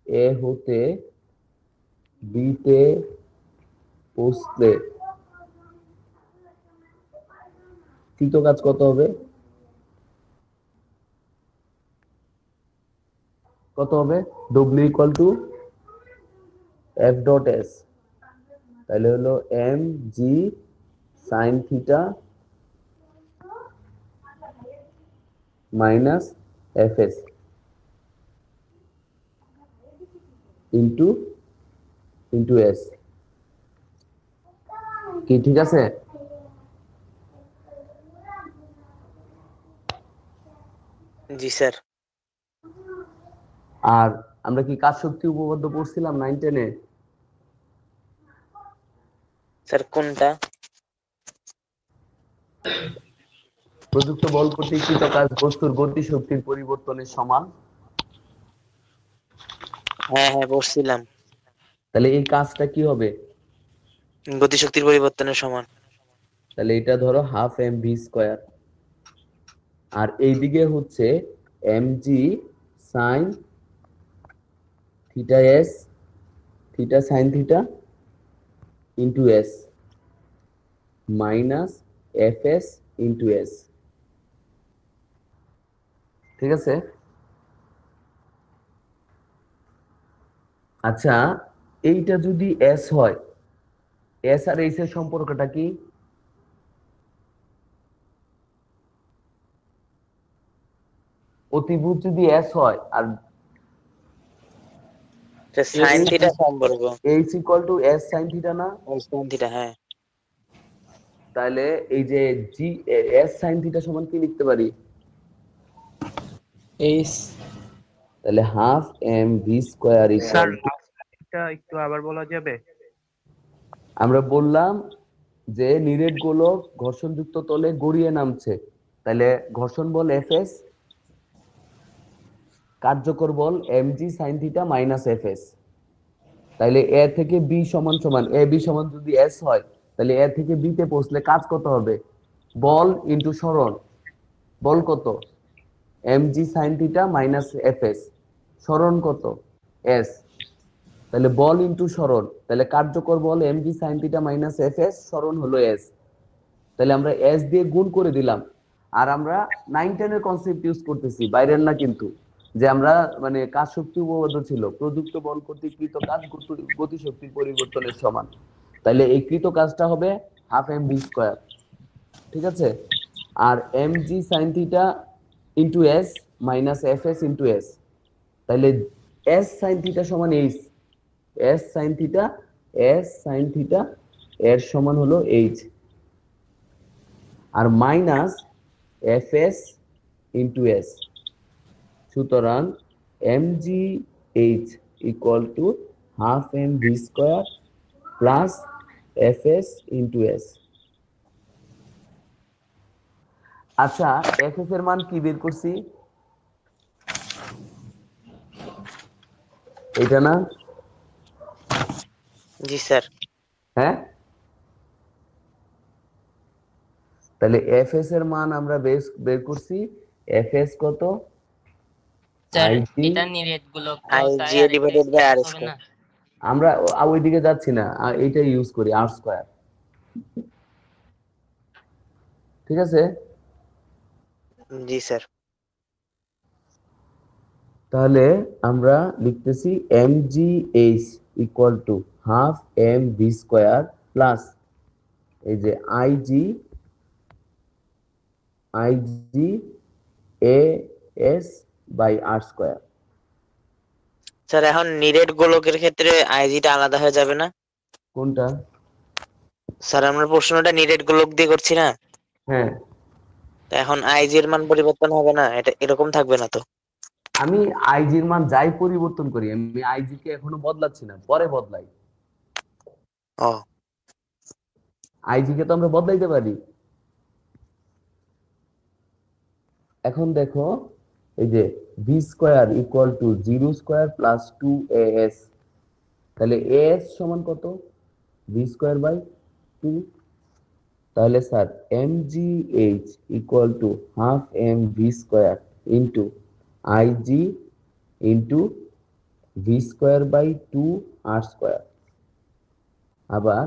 Speaker 1: এ হতে বি তে পৌঁছলে কৃত কাজ কত হবে? কত হবে? W equal to F dot S. তাহলে হলো M G sine theta minus F S into S. কি ঠিক আছে?
Speaker 4: জি স্যার।
Speaker 1: আর আমরা কি কাজ শক্তি উপপাদ্য পড়ছিলাম 9-10 এ?
Speaker 4: স্যার কোনটা?
Speaker 1: প্রযুক্ত বল কর্তৃক কৃত কাজ বস্তুর গতি শক্তির পরিবর্তনের সমান।
Speaker 4: হ্যাঁ হ্যাঁ পড়ছিলাম।
Speaker 1: তাহলে এই কাজটা কি হবে?
Speaker 4: গতিশক্তির পরিবর্তনের সমান।
Speaker 1: তাহলে এটা ধরো হাফ এম ভি স্কয়ার, আর এইদিকে হচ্ছে mg sine theta S theta sine theta into S minus F S into S, ঠিক আছে? আচ্ছা, এইটা যদি এস হয়, এস আর এইস এর সম্পর্কটা কি? অতিভুজ যদি এস হয় আর
Speaker 4: সাইন থিটা সম্পর্ক
Speaker 1: H equal two S sine theta না?
Speaker 4: সাইন থিটা, হ্যাঁ।
Speaker 1: তাহলে এই যে জি এস সাইন থিটা সমান কি লিখতে পারি?
Speaker 3: এইচ।
Speaker 1: তাহলে half M V square equal to,
Speaker 9: এটা একটু আবার বলা যাবে?
Speaker 1: আমরা বললাম যে নিরেট গোলক ঘর্ষণযুক্ত তলে গড়িয়ে নামছে, তাহলে ঘর্ষণ বল এফএস, কার্যকর বল MG sine theta minus FS. তাহলে এ থেকে বি সমান সমান এ বি সমান যদি এস হয়, তাহলে এ থেকে বি তে পৌঁছলে কাজ কত হবে? বল ইনটু সরণ। বল কত? MG sine theta minus FS. সরণ কত? এস। তাহলে বল ইনটু সরণ, তাহলে কার্যকর বল MG sine theta minus FS, সরণ হলো এস। তাহলে আমরা এস দিয়ে গুণ করে দিলাম। আর আমরা 9-10 এর কনসেপ্ট ইউজ করতেছি, বাইরের না কিন্তু, যে আমরা মানে কাজ শক্তি উপপাদ্য ছিল প্রযুক্ত বল কর্তৃক কৃত কাজ গতি শক্তির পরিবর্তনের সমান। তাহলে এই কৃত কাজটা হবে হাফ এম ভি স্কয়ার, ঠিক আছে? আর M G sine theta into S minus F S into S. তাহলে এস সাইন থিটা সমান এইচ, এস সাইন থিটা এর সমান হলো এইচ, আর minus F S into S. সুতরাং MG H equal to half M V square plus F S into S. আচ্ছা, F S এর মান কি বের করছি? এটা না?
Speaker 4: জি স্যার।
Speaker 1: হ্যাঁ, তাহলে এফ এস এর মান আমরা বের করছি। এফ এস কত?
Speaker 2: স্যার
Speaker 1: আইজি,
Speaker 2: এটা নিরেট গোলক তো
Speaker 4: আই
Speaker 2: তাই
Speaker 4: জি
Speaker 2: আর
Speaker 4: ডিভাইডেড বাই আর
Speaker 2: হবে
Speaker 4: স্কয়ার।
Speaker 2: না।
Speaker 1: আমরা ওইদিকে যাচ্ছি না, এইটা ইউজ করি আর স্কয়ার, ঠিক আছে?
Speaker 4: জি স্যার।
Speaker 1: তাহলে আমরা লিখতেছি mgh equal to half M V square plus এই যে IG IG A S by R square.
Speaker 4: Sir এখন নিরেট গোলকের ক্ষেত্রে আইজিটা আলাদা হয়ে যাবে না?
Speaker 1: কোনটা?
Speaker 4: স্যার আমরা প্রশ্নটা নিরেট গোলক দিয়ে করছি না,
Speaker 1: হ্যাঁ,
Speaker 4: তো এখন আইজি এর মান পরিবর্তন হবে না, এটা এরকম থাকবে না তো?
Speaker 1: আমি আইজির মান যাই পরিবর্তন করি, আমি আইজি কে এখনো বদলাচ্ছি না, পরে বদলাই।
Speaker 4: ও
Speaker 1: আইজি কে তো আমরা বদলাইতে পারি। এখন দেখো, এই যে V square equal to 0 square plus 2as, তাহলে as সমান কত? V square by 2। তাহলে sir mgh equal to half M V square into IG into V square by 2 R square. আবার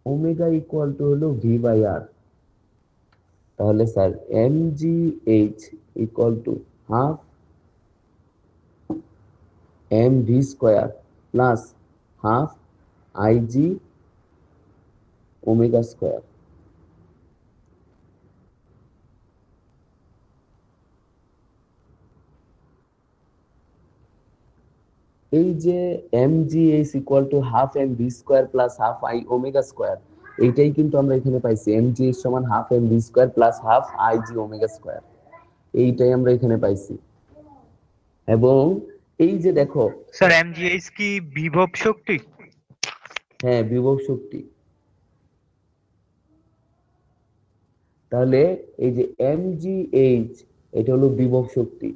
Speaker 1: ওমেগা ইকুয়াল টু হলো ভি বাই আর। তাহলে sir mgh equal to half M V square plus half IG omega square. এই যে mgh equal to half M V square plus half I omega square, এইটাই কিন্তু আমরা এখানে পাইছি। mgh সমান half M V square plus half IG omega square, এইটাই আমরা এখানে পাইছি। এবং এই যে দেখো,
Speaker 9: স্যার এমজিএইচ কি বিভব শক্তি?
Speaker 1: হ্যাঁ, বিভব শক্তি। তাহলে এই যে mgh এটা হলো বিভব শক্তি,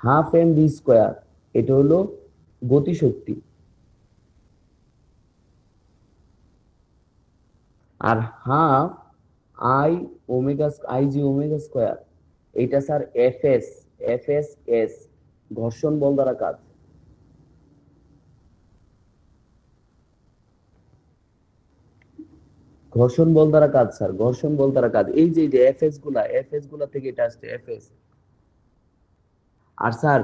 Speaker 1: হাফ এম ভি স্কোয়ার এটা হলো গতি শক্তি, আর half I omega IG omega square এটা স্যার এফএস এস ঘর্ষণ বল দ্বারা কাজ। ঘর্ষণ বল দ্বারা কাজ স্যার, ঘর্ষণ বল দ্বারা কাজ। এই যে এফএস গুলা থেকে এটা আসছে এফএস। আর স্যার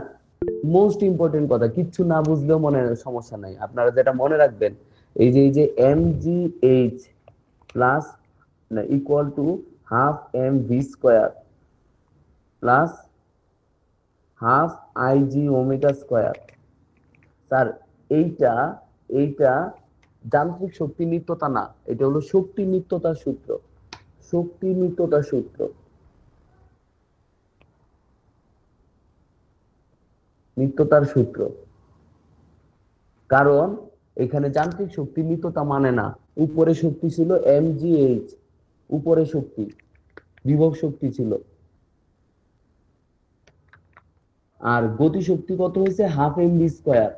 Speaker 1: মোস্ট ইম্পর্টেন্ট কথা, কিচ্ছু না বুঝলেও মনে সমস্যা নাই, আপনারা যেটা মনে রাখবেন, এই যে mgh প্লাস না equal to half M V square plus half IG omega square. Sir এইটা এইটা যান্ত্রিক শক্তি নিত্যতা না, এটা হলো শক্তি নিত্যতার সূত্র। শক্তি নিত্যতার সূত্র, নিত্যতার সূত্র। কারণ এখানে যান্ত্রিক শক্তি নিত্যতা মানে না। উপরে শক্তি ছিল mgh, উপরে শক্তি বিভব শক্তি ছিল, আর গতি শক্তি কত হয়েছে? Half M V square.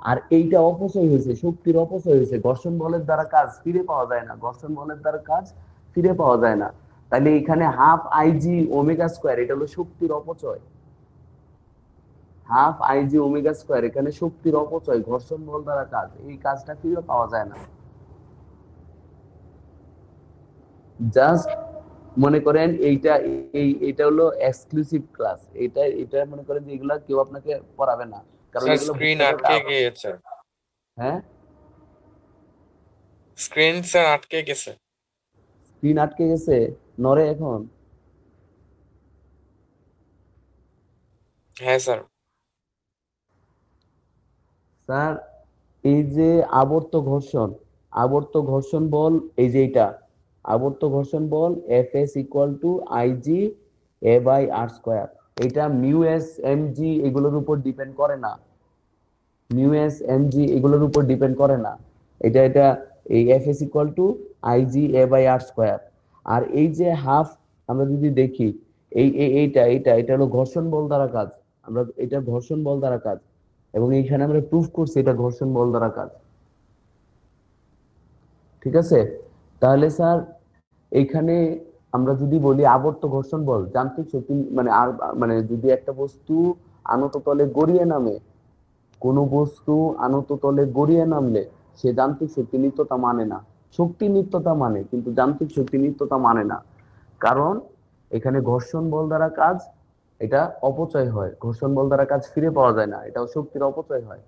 Speaker 1: আর এইটা অপচয় হয়েছে, শক্তির অপচয় হয়েছে। ঘর্ষণ বলের দ্বারা কাজ ফিরে পাওয়া যায় না, ঘর্ষণ বলের দ্বারা কাজ ফিরে পাওয়া যায় না। তাহলে এখানে হাফ আইজি ওমেগা স্কোয়ার এটা হলো শক্তির অপচয়। হাফ আইজি ওমেগা স্কোয়ার এখানে শক্তির অপচয়, ঘর্ষণ বল দ্বারা কাজ, এই কাজটা ফিরে পাওয়া যায় না। জাস্ট মনে করেন এইটা হলো এক্সক্লুসিভ ক্লাস, এটা মনে করেন যে এগুলা কেউ আপনাকে পড়াবে না, কারণ
Speaker 6: স্যার
Speaker 1: এগুলো
Speaker 6: স্ক্রিন আটকে গিয়েছে।
Speaker 1: হ্যাঁ,
Speaker 6: স্ক্রিন স্যার আটকে গেছে।
Speaker 1: স্ক্রিন আটকে গেছে, নরে এখন?
Speaker 6: হ্যাঁ স্যার।
Speaker 1: স্যার এই যে আবর্ত ঘর্ষণ বল, এই যে এটা আবর্ত ঘর্ষণ বল Fs equal to IG A by R square. এটা মিউ এস এমজি এগুলোর উপর ডিপেন্ড করে না, মিউ এস এমজি এগুলোর উপর ডিপেন্ড করে না। এটা এই Fs equal to IG A by R square. আর এই যে হাফ, আমরা যদি দেখি এইটা হলো ঘর্ষণ বল দ্বারা কাজ, আমরা এটা ঘর্ষণ বল দ্বারা কাজ, এবং এইখানে আমরা প্রুফ করছি এটা ঘর্ষণ বল দ্বারা কাজ। ঠিক আছে, তাহলে স্যার এইখানে আমরা যদি বলি আবর্ত ঘর্ষণ বল যান্ত্রিক শক্তি মানে আর মানে যদি একটা বস্তু আনত তলে গড়িয়ে নামে, কোন বস্তু আনত তলে গড়িয়ে নামলে সে যান্ত্রিক শক্তি নিত্যতা মানে না। শক্তি নিত্যতা মানে, কিন্তু যান্ত্রিক শক্তি নিত্যতা মানে না, কারণ এখানে ঘর্ষণ বল দ্বারা কাজ এটা অপচয় হয়, ঘর্ষণ বল দ্বারা কাজ ফিরে পাওয়া যায় না, এটাও শক্তির অপচয় হয়।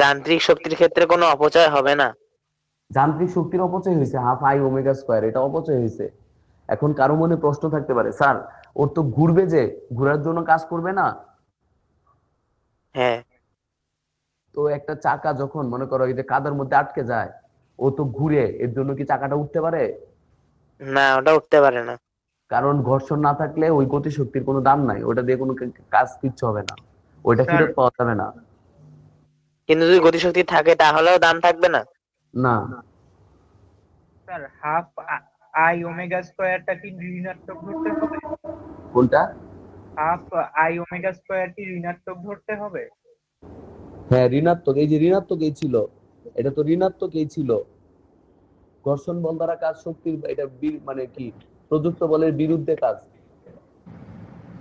Speaker 4: যান্ত্রিক শক্তির ক্ষেত্রে কোনো অপচয় হবে না?
Speaker 1: যান্ত্রিক শক্তির অপচয় হয়েছে হাফ আই ওমেগা স্কয়ার, এটা অপচয় হয়েছে। এখন কারো মনে প্রশ্ন থাকতে পারে, স্যার ওর তো ঘুরবে, যে ঘোরার জন্য কাজ করবে না?
Speaker 4: হ্যাঁ
Speaker 1: তো একটা চাকা যখন মনে করো এই যে কাদার মধ্যে আটকে যায়, ও তো ঘুরে, এর জন্য কি চাকাটা উঠতে পারে?
Speaker 4: না, ওটা উঠতে পারে না।
Speaker 1: কারণ ঘর্ষণ না থাকলে ওই গতি শক্তির কোনো দাম নাই, ওটা দিয়ে কোনো কাজ কিচ্ছু হবে না, ওইটা
Speaker 9: স্যার
Speaker 1: ফেরত পাওয়া যাবে না।
Speaker 4: কিন্তু যদি গতিশক্তি থাকে তাহলেও দাম থাকবে না।
Speaker 1: না,
Speaker 9: স্যার হাফ আই ওমেগা স্কয়ারটা কি ঋণাত্মক ধরতে হবে?
Speaker 1: কোনটা?
Speaker 9: হাফ আই ওমেগা স্কয়ার কি ঋণাত্মক ধরতে হবে?
Speaker 1: হ্যাঁ ঋণাত্মক, এই যে ঋণাত্মক এই ছিল, এটা তো ঋণাত্মক এই ছিল। ঘর্ষণ বল দ্বারা কাজ শক্তির, এটা মানে কি প্রযুক্ত বলের বিরুদ্ধে কাজ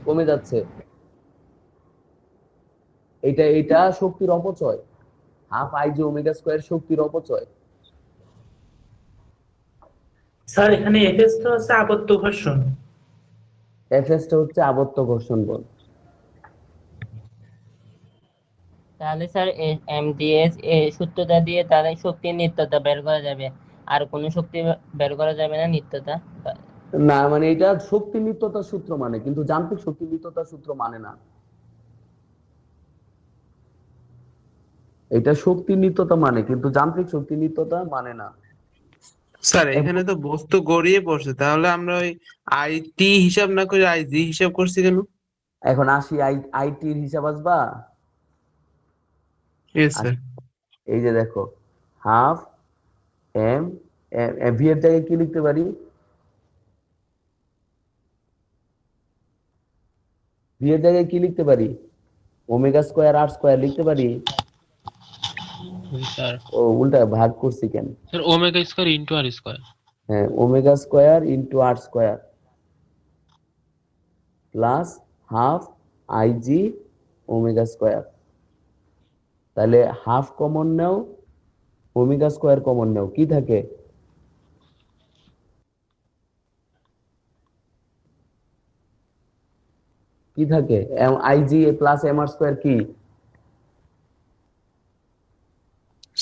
Speaker 1: কমে যাচ্ছে, এটা শক্তির অপচয়। হাফ আই যে ওমেগা স্কয়ার শক্তির অপচয়।
Speaker 5: স্যার এখানে এফএস তো হচ্ছে আবদ্ধ ঘর্ষণ।
Speaker 1: এফএস টা হচ্ছে আবর্ত ঘর্ষণ বল।
Speaker 2: তাহলে স্যার এমডিএস এই সূত্রটা দিয়ে তাহলে শক্তির নিত্যতা বের করা যাবে, আর কোনো শক্তি বের করা যাবে না নিত্যতা?
Speaker 1: না মানে এটা শক্তি নিত্যতার সূত্র মানে, কিন্তু যান্ত্রিক শক্তি নিত্যতার সূত্র মানে না। এটা শক্তি নিত্যতা মানে, কিন্তু যান্ত্রিক শক্তি নিত্যতা মানে না।
Speaker 10: স্যার এখানে তো বস্তু গড়িয়ে পড়ছে, তাহলে আমরা ওই আইটি হিসাব না করে আইজি হিসাব করছি কেন?
Speaker 1: এখন আসি আইটির হিসাব আসবা।
Speaker 10: Yes sir.
Speaker 1: এই যে দেখো হাফ এম, ভি এর জায়গায় কি লিখতে পারি? ভি এর জায়গায় কি লিখতে পারি? ওমেগা স্কয়ার আর স্কয়ার লিখতে পারি।
Speaker 3: স্যার
Speaker 1: ও উল্টা ভাগ করছি কেন?
Speaker 3: Sir omega square into R square.
Speaker 1: হ্যাঁ omega square into R square plus half IG omega square. তাহলে হাফ কমন নাও, ওমেগা স্কয়ার কমন নাও, কি থাকে? কি থাকে? IG plus M R square কি?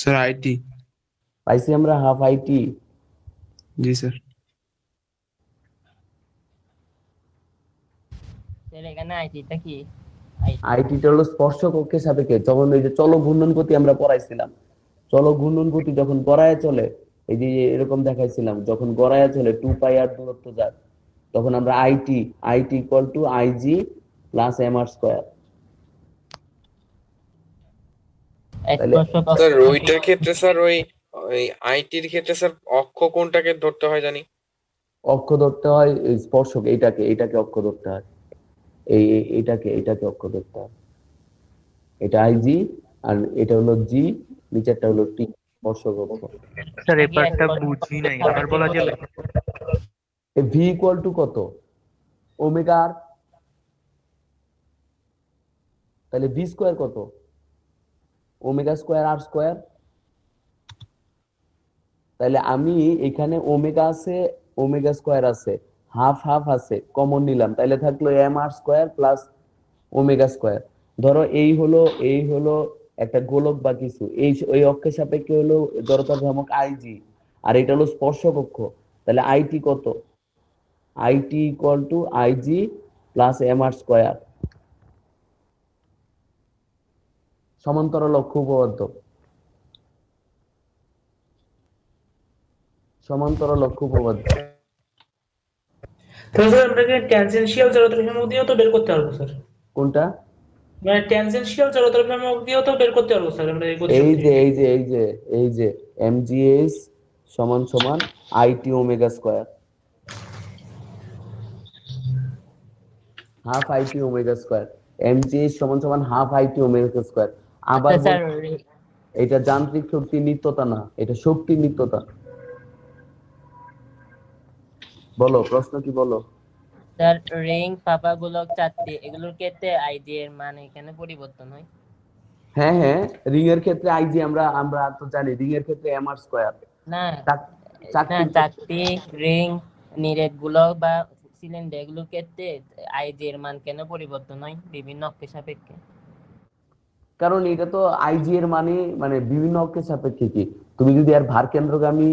Speaker 10: Sir IT.
Speaker 1: পাইছি আমরা হাফ আইটি।
Speaker 10: জি স্যার।
Speaker 2: স্যার এখানে আইটিটা কি?
Speaker 1: আইটিটা হলো স্পর্শক অক্ষের সাপেক্ষে, যখন ওই যে চলক ঘূর্ণন গতি আমরা পড়াইছিলাম, চলক ঘূর্ণন গতি যখন গড়ায় চলে, এই যে এরকম দেখাইছিলাম, যখন গড়ায় চলে 2 পাই আর দূরত্ব যায়, তখন আমরা IT equal to IG plus M R square.
Speaker 6: Sir ওইটার ক্ষেত্রে স্যার ওই আইটির ক্ষেত্রে স্যার অক্ষ কোনটাকে ধরতে হয় জানি?
Speaker 1: অক্ষ ধরতে হয় স্পর্শক, এইটাকে অক্ষ ধরতে হয়, এইটাকে অক্ষ ধরতে হয়। এটা আইজি আর এটা হলো জি, নিচেরটা হলো টি, স্পর্শক অক্ষ।
Speaker 9: স্যার এই পার্টটা বুঝি নাই, আবার বলা যাবে?
Speaker 1: ভি ইকুয়াল টু কত? ওমেগা আর। তাহলে ভি স্কয়ার কত? Omega square R square. তাহলে আমি এখানে ওমেগা আছে, ওমেগা স্কয়ার আছে, হাফ হাফ আছে, কমন নিলাম, তাহলে থাকলো M R square plus omega square. ধরো এই হলো একটা গোলক বা কিছু, এই অক্ষের সাপেক্ষে হলো জড়তার ভ্রামক আইজি, আর এটা হলো স্পর্শক অক্ষ। তাহলে আইটি কত? IT equal to IG plus M R square. সমান্তরাল অক্ষ উপপাদ্য, সমান্তরাল অক্ষ উপপাদ্য।
Speaker 5: তাহলে স্যার আমরা কি ট্যানজেনশিয়াল জড়তার ভ্রামক দিয়েও তো বের করতে পারবো স্যার?
Speaker 1: কোনটা?
Speaker 5: মানে ট্যানজেনশিয়াল জড়তার ভ্রামক দিয়েও তো বের করতে পারবো স্যার আমরা এই গতি
Speaker 1: এই
Speaker 5: শক্তি।
Speaker 1: যে এই যে এই যে এই যে এমজিএস সমান সমান IT omega square, half IT omega square. MGS সমান সমান হাফ আইটি ওমেগা স্কয়ার। আবার
Speaker 2: আচ্ছা স্যার
Speaker 1: এটা যান্ত্রিক শক্তির নিত্যতা না, এটা শক্তির নিত্যতা। বলো প্রশ্ন কি বলো?
Speaker 2: স্যার রিং পাপা গোলক চারটি, এগুলোর ক্ষেত্রে আইজি এর মান এখানে পরিবর্তন হয়?
Speaker 1: হ্যাঁ হ্যাঁ, রিং এর ক্ষেত্রে আইজি আমরা তো জানি, রিং এর ক্ষেত্রে এম আর স্কয়ার।
Speaker 2: না না, চারটি রিং নিরেট গোলক বা সিলিন্ডার এগুলোর ক্ষেত্রে আইজি এর মান কেন পরিবর্তন হয় বিভিন্ন অক্ষের সাপেক্ষে?
Speaker 1: কারণ এটা তো আইজি এর মানে বিভিন্ন অক্ষের সাপেক্ষে কি, তুমি যদি আর ভার কেন্দ্রগামী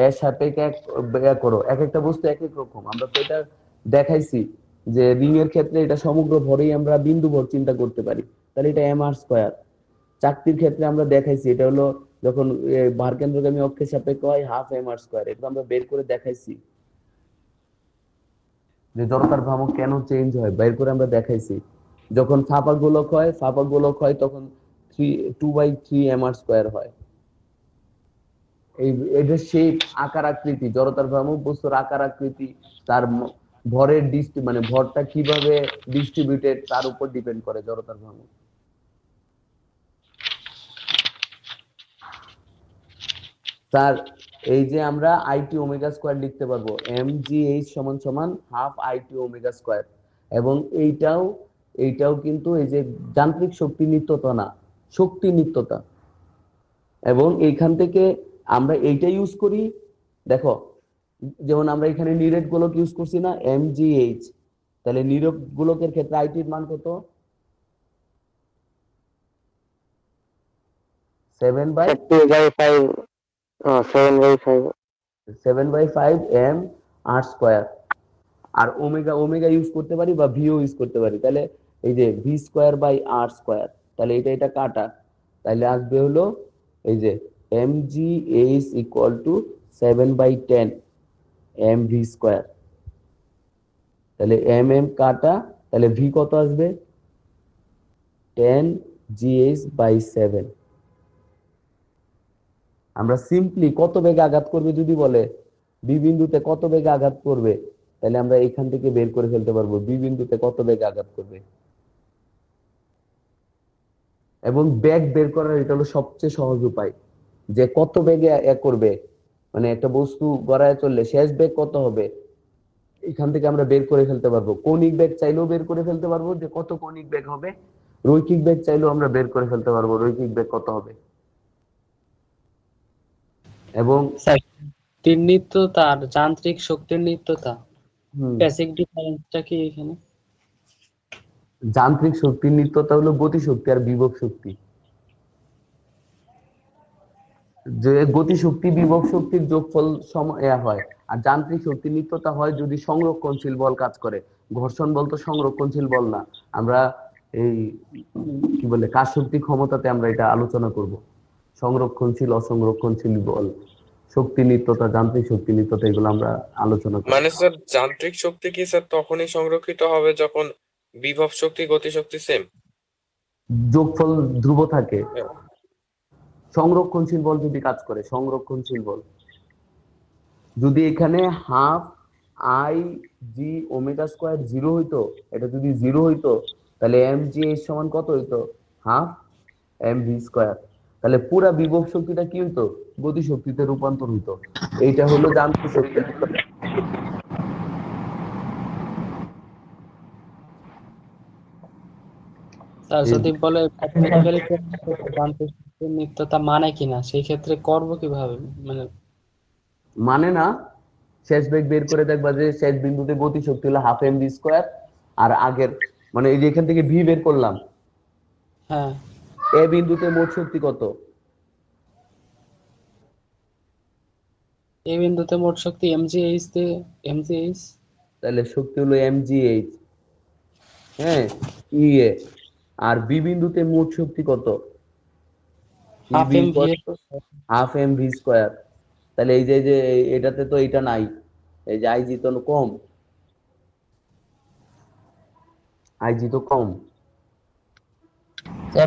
Speaker 1: এর সাপেক্ষে করো, এক একটা বস্তু এক এক রকম। আমরা তো এটা দেখাইছি যে রিং এর ক্ষেত্রে এটা সমগ্র ভরেই আমরা বিন্দু ভর চিন্তা করতে পারি, তাহলে এটা mr স্কয়ার। চাকতির ক্ষেত্রে আমরা দেখাইছি এটা হলো যখন ভার কেন্দ্রগামী অক্ষের সাপেক্ষে হয় হাফ mr স্কয়ার। এটা আমরা বের করে দেখাইছি যে জড়তার ভ্রামক কেন চেঞ্জ হয়, বের করে আমরা দেখাইছি। যখন ফাঁপা গোলক হয় তখন 2/3 mr স্কয়ার হয়। এই এটা শেপ, আকার আকৃতি, জড়তার ভ্রামক বস্তুর আকার আকৃতি, তার ভরের মানে ভরটা কিভাবে ডিস্ট্রিবিউটেড তার উপর ডিপেন্ড করে জড়তার ভ্রামক। স্যার এই যে আমরা আইটি ওমেগা স্কয়ার লিখতে পারবো, mgh সমান সমান হাফ আইটি ওমেগা স্কয়ার। এবং এইটাও কিন্তু এই যে যান্ত্রিক শক্তি নিত্যতা না, শক্তি নিত্যতা। এবং এইখান থেকে আমরা এইটা ইউজ করি, দেখো যেমন আমরা এখানে নিরেট গোলক ইউজ করছি না mgh, তাহলে নিরেট গোলকের ক্ষেত্রে আইটির মান কত? 7/5 m r স্কয়ার। আর ওমেগা ইউজ করতে পারি বা ভিও ইউজ করতে পারি, তাহলে এই যে v square by r square, তাহলে এটা কাটা, তাহলে আসবে হলো এই যে mgh equal to 7/10 mv square. তাহলে mm কাটা, তাহলে v কত আসবে? 10 gh/7। আমরা সিম্পলি কত বেগে আঘাত করবে যদি বলে বি বিন্দুতে কত বেগে আঘাত করবে, তাহলে আমরা এখান থেকে বের করে ফেলতে পারবো বি বিন্দুতে কত বেগে আঘাত করবে। এবং বেগ বের করার এটা হলো সবচেয়ে সহজ উপায়, যে কত বেগে করবে, মানে একটা বস্তু গড়ায় চললে শেষ বেগ কত হবে, এখান থেকে আমরা বের করে ফেলতে পারবো। কৌণিক বেগ চাইলেও বের করে ফেলতে পারবো যে কত কৌণিক বেগ হবে, রৈখিক বেগ চাইলেও আমরা বের করে ফেলতে পারবো রৈখিক বেগ কত হবে। এবং
Speaker 3: শক্তির নিত্যতা আর যান্ত্রিক শক্তির নিত্যতা, বেসিক ডিফারেন্সটা কি এখানে?
Speaker 1: যান্ত্রিক শক্তির নিত্যতা হলো গতি শক্তি আর বিভব শক্তি। যে গতি শক্তি বিভব শক্তির যোগফল হয়, আর যান্ত্রিক শক্তির নিত্যতা হয় যদি সংরক্ষণশীল বল কাজ করে। ঘর্ষণ বল তো সংরক্ষণশীল বল না। আমরা এই কি বলে কাজ শক্তি ক্ষমতাতে আমরা এটা আলোচনা করব, সংরক্ষণশীল অসংরক্ষণশীল বল, শক্তি নিত্যতা, যান্ত্রিক শক্তি নিত্যতা, এগুলো আমরা আলোচনা করব।
Speaker 6: মানে স্যার যান্ত্রিক শক্তি কি স্যার তখনই সংরক্ষিত হবে যখন বিভব শক্তি গতি শক্তি সেম,
Speaker 1: যোগফল ধ্রুব থাকে। সংরক্ষণশীল বল যদি কাজ করে, সংরক্ষণশীল বল যদি এখানে half I G omega square 0 হইতো, এটা যদি 0 হইতো তাহলে mgh সমান কত হইতো? Half mv square. তাহলে পুরা বিভব শক্তিটা কি হইতো? গতি শক্তিতে রূপান্তর হইতো। এইটা হলো যান্ত্রিক শক্তি।
Speaker 3: স্যার যদি বলে যান্ত্রিক শক্তির নিত্যতা মানে কিনা, সেই ক্ষেত্রে করব কিভাবে?
Speaker 1: মানে না, শেষ বেগ বের করে দেখবা যে শেষ বিন্দুতে গতি শক্তি হলো হাফ mv স্কয়ার, আর আগের মানে এই যে এখান থেকে ভি বের করলাম,
Speaker 3: হ্যাঁ,
Speaker 1: এ বিন্দুতে মোট শক্তি কত?
Speaker 3: এই বিন্দুতে মোট শক্তি mgh দিয়ে mgh,
Speaker 1: তাহলে শক্তি হলো mgh, হ্যাঁ ইয়ে। আর বি বিন্দুতে মোট শক্তি কত? Half mv square. তাহলে এই যে এটাতে তো এটা নাই, এই যে আইজি তো কম, আইজি তো কম।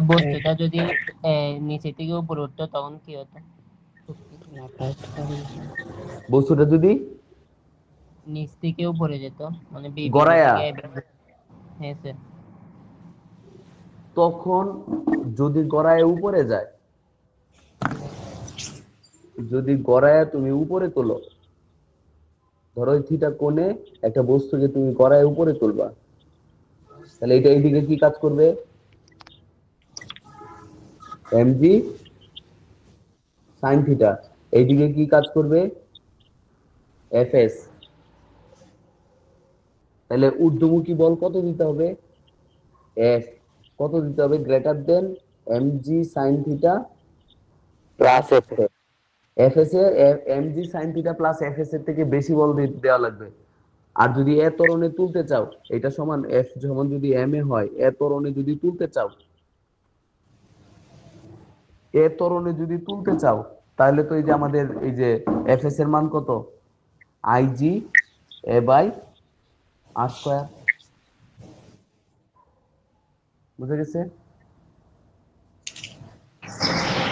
Speaker 2: বস্তুটা যদি নিচে থেকে উপরে উঠতো তখন কি হতো?
Speaker 1: বস্তুটা যদি
Speaker 2: নিচ থেকে উপরে যেত, মানে
Speaker 1: গড়ায়া,
Speaker 2: হ্যাঁ স্যার,
Speaker 1: তখন যদি গড়ায় উপরে যায়, যদি গড়ায় তুমি উপরে তোলো, ধরো থিটা কোণে একটা বস্তুকে তুমি গড়ায় উপরে তুলবা, তাহলে এটা এইদিকে কি কাজ করবে? mg sin theta. এইদিকে কি কাজ করবে? fs। তাহলে ঊর্ধ্বমুখী বল কত দিতে হবে? f কত দিতে হবে? গ্রেটার দেন mg sin থিটা প্লাস f। এফএস এ MG sine theta plus FS এর থেকে বেশি বল দেওয়া লাগবে। আর যদি এ ত্বরণে তুলতে চাও, এটা সমান এফ সমান যদি এম এ হয়, এ ত্বরণে যদি তুলতে চাও, এ ত্বরণে যদি তুলতে চাও, তাহলে তো এই যে আমাদের এই যে এফএস এর মান কত, IG A by R square. বুঝে গেছে?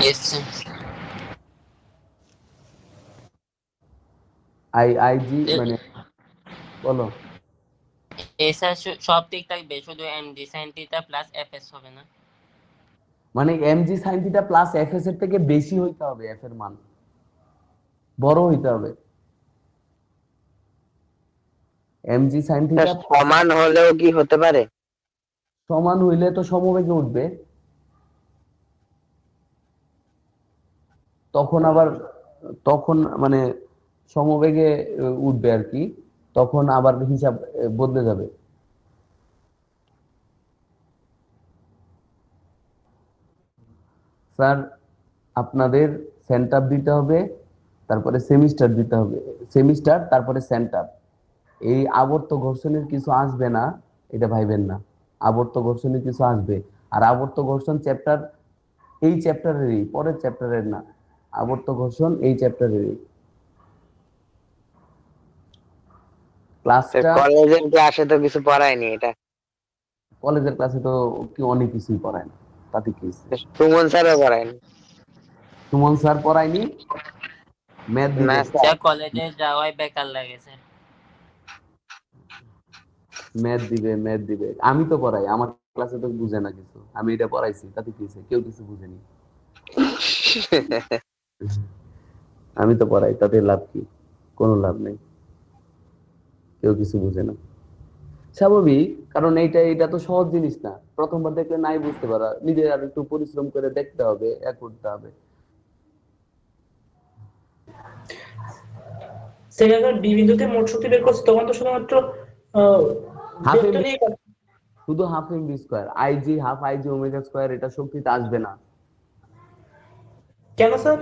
Speaker 2: Yes, sir.
Speaker 1: আইজি মানে বলো।
Speaker 2: এসা সব ঠিক থাকবে, শুধু MG sine theta plus FS হবে না?
Speaker 1: মানে MG sine theta plus FS এর থেকে বেশি হইতে হবে, এফ এর মান বড় হইতে হবে। এমজি সাইন থিটা
Speaker 11: সমান হলেও কি হতে পারে?
Speaker 1: সমান হইলে তো সমবেগে উঠবে, তখন মানে সমবেগে উঠবে আর কি, তখন আবার হিসাব বদলে যাবে। স্যার আপনাদের সেন্টার দিতে হবে, তারপরে সেমিস্টার দিতে হবে, সেমিস্টার তারপরে সেন্টার। এই আবর্ত ঘর্ষণের কিছু আসবে না, এটা ভাইবেন না। আবর্ত ঘর্ষণের কিছু আসবে, আর আবর্ত ঘর্ষণ চ্যাপ্টার এই চ্যাপ্টারেরই, পরের চ্যাপ্টারের না। আবর্ত ঘর্ষণ এই চ্যাপ্টারেরই। ক্লাসটা
Speaker 11: কলেজের ক্লাসে তো কিছু পড়ায়নি এটা।
Speaker 1: কলেজের ক্লাসে তো কি অনেক কিছুই পড়ায় না, তাতে কি হইছে?
Speaker 11: সুমন স্যারও পড়ায়নি।
Speaker 1: সুমন স্যার পড়ায়নি? ম্যাথ
Speaker 11: না
Speaker 1: দিবে,
Speaker 11: স্যার,
Speaker 2: কলেজে যাওয়াই বেকার লাগে স্যার।
Speaker 1: ম্যাথ দিবে। আমি তো পড়াই, আমার ক্লাসে তো বুঝে না কিছু, আমি এটা পড়াইছি, তাতে কি হইছে? কেউ কিছু বুঝেনি। আমি তো পড়াই, তাতে লাভ কি? কোনো লাভ নেই, কেউ কিছু বুঝে না। স্বাভাবিক, কারণ এটা তো সহজ জিনিস না। প্রথমবার দেখলে নাই বুঝতে পারা, নিজে আর একটু পরিশ্রম করে দেখতে হবে, করতে হবে।
Speaker 5: সেখানে বি বিন্দুতে মোট শক্তি বের করছে, তখন তো শুধুমাত্র
Speaker 1: হাফ
Speaker 5: ভেক্টর
Speaker 1: এমবি,
Speaker 5: নিয়ে কাজ।
Speaker 1: শুধু half MB square, IG half IG omega square, এটা শক্তিতে আসবে না।
Speaker 5: কেন স্যার?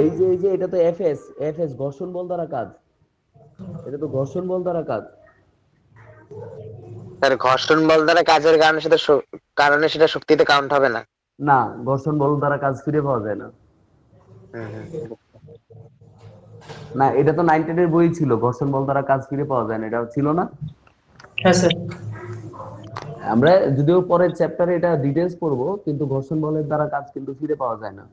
Speaker 1: এই যে এটা তো এফএস ঘর্ষণ বল দ্বারা কাজ, এটা তো ঘর্ষণ বল দ্বারা কাজ।
Speaker 11: স্যার ঘর্ষণ বল দ্বারা কাজের কারণে সেটা শক্তিতে কাউন্ট হবে না।
Speaker 1: না, ঘর্ষণ বল দ্বারা কাজ ফিরে পাওয়া যায় না। না, এটা তো 9 এর বই ছিল, ঘর্ষণ বল দ্বারা কাজ ফিরে পাওয়া যায় না, এটা ছিল না?
Speaker 5: হ্যাঁ স্যার।
Speaker 1: আমরা যদিও পরের চ্যাপ্টারে এটা ডিটেইলস পড়বো, কিন্তু ঘর্ষণ বলের দ্বারা কাজ কিন্তু ফিরে পাওয়া যায় না।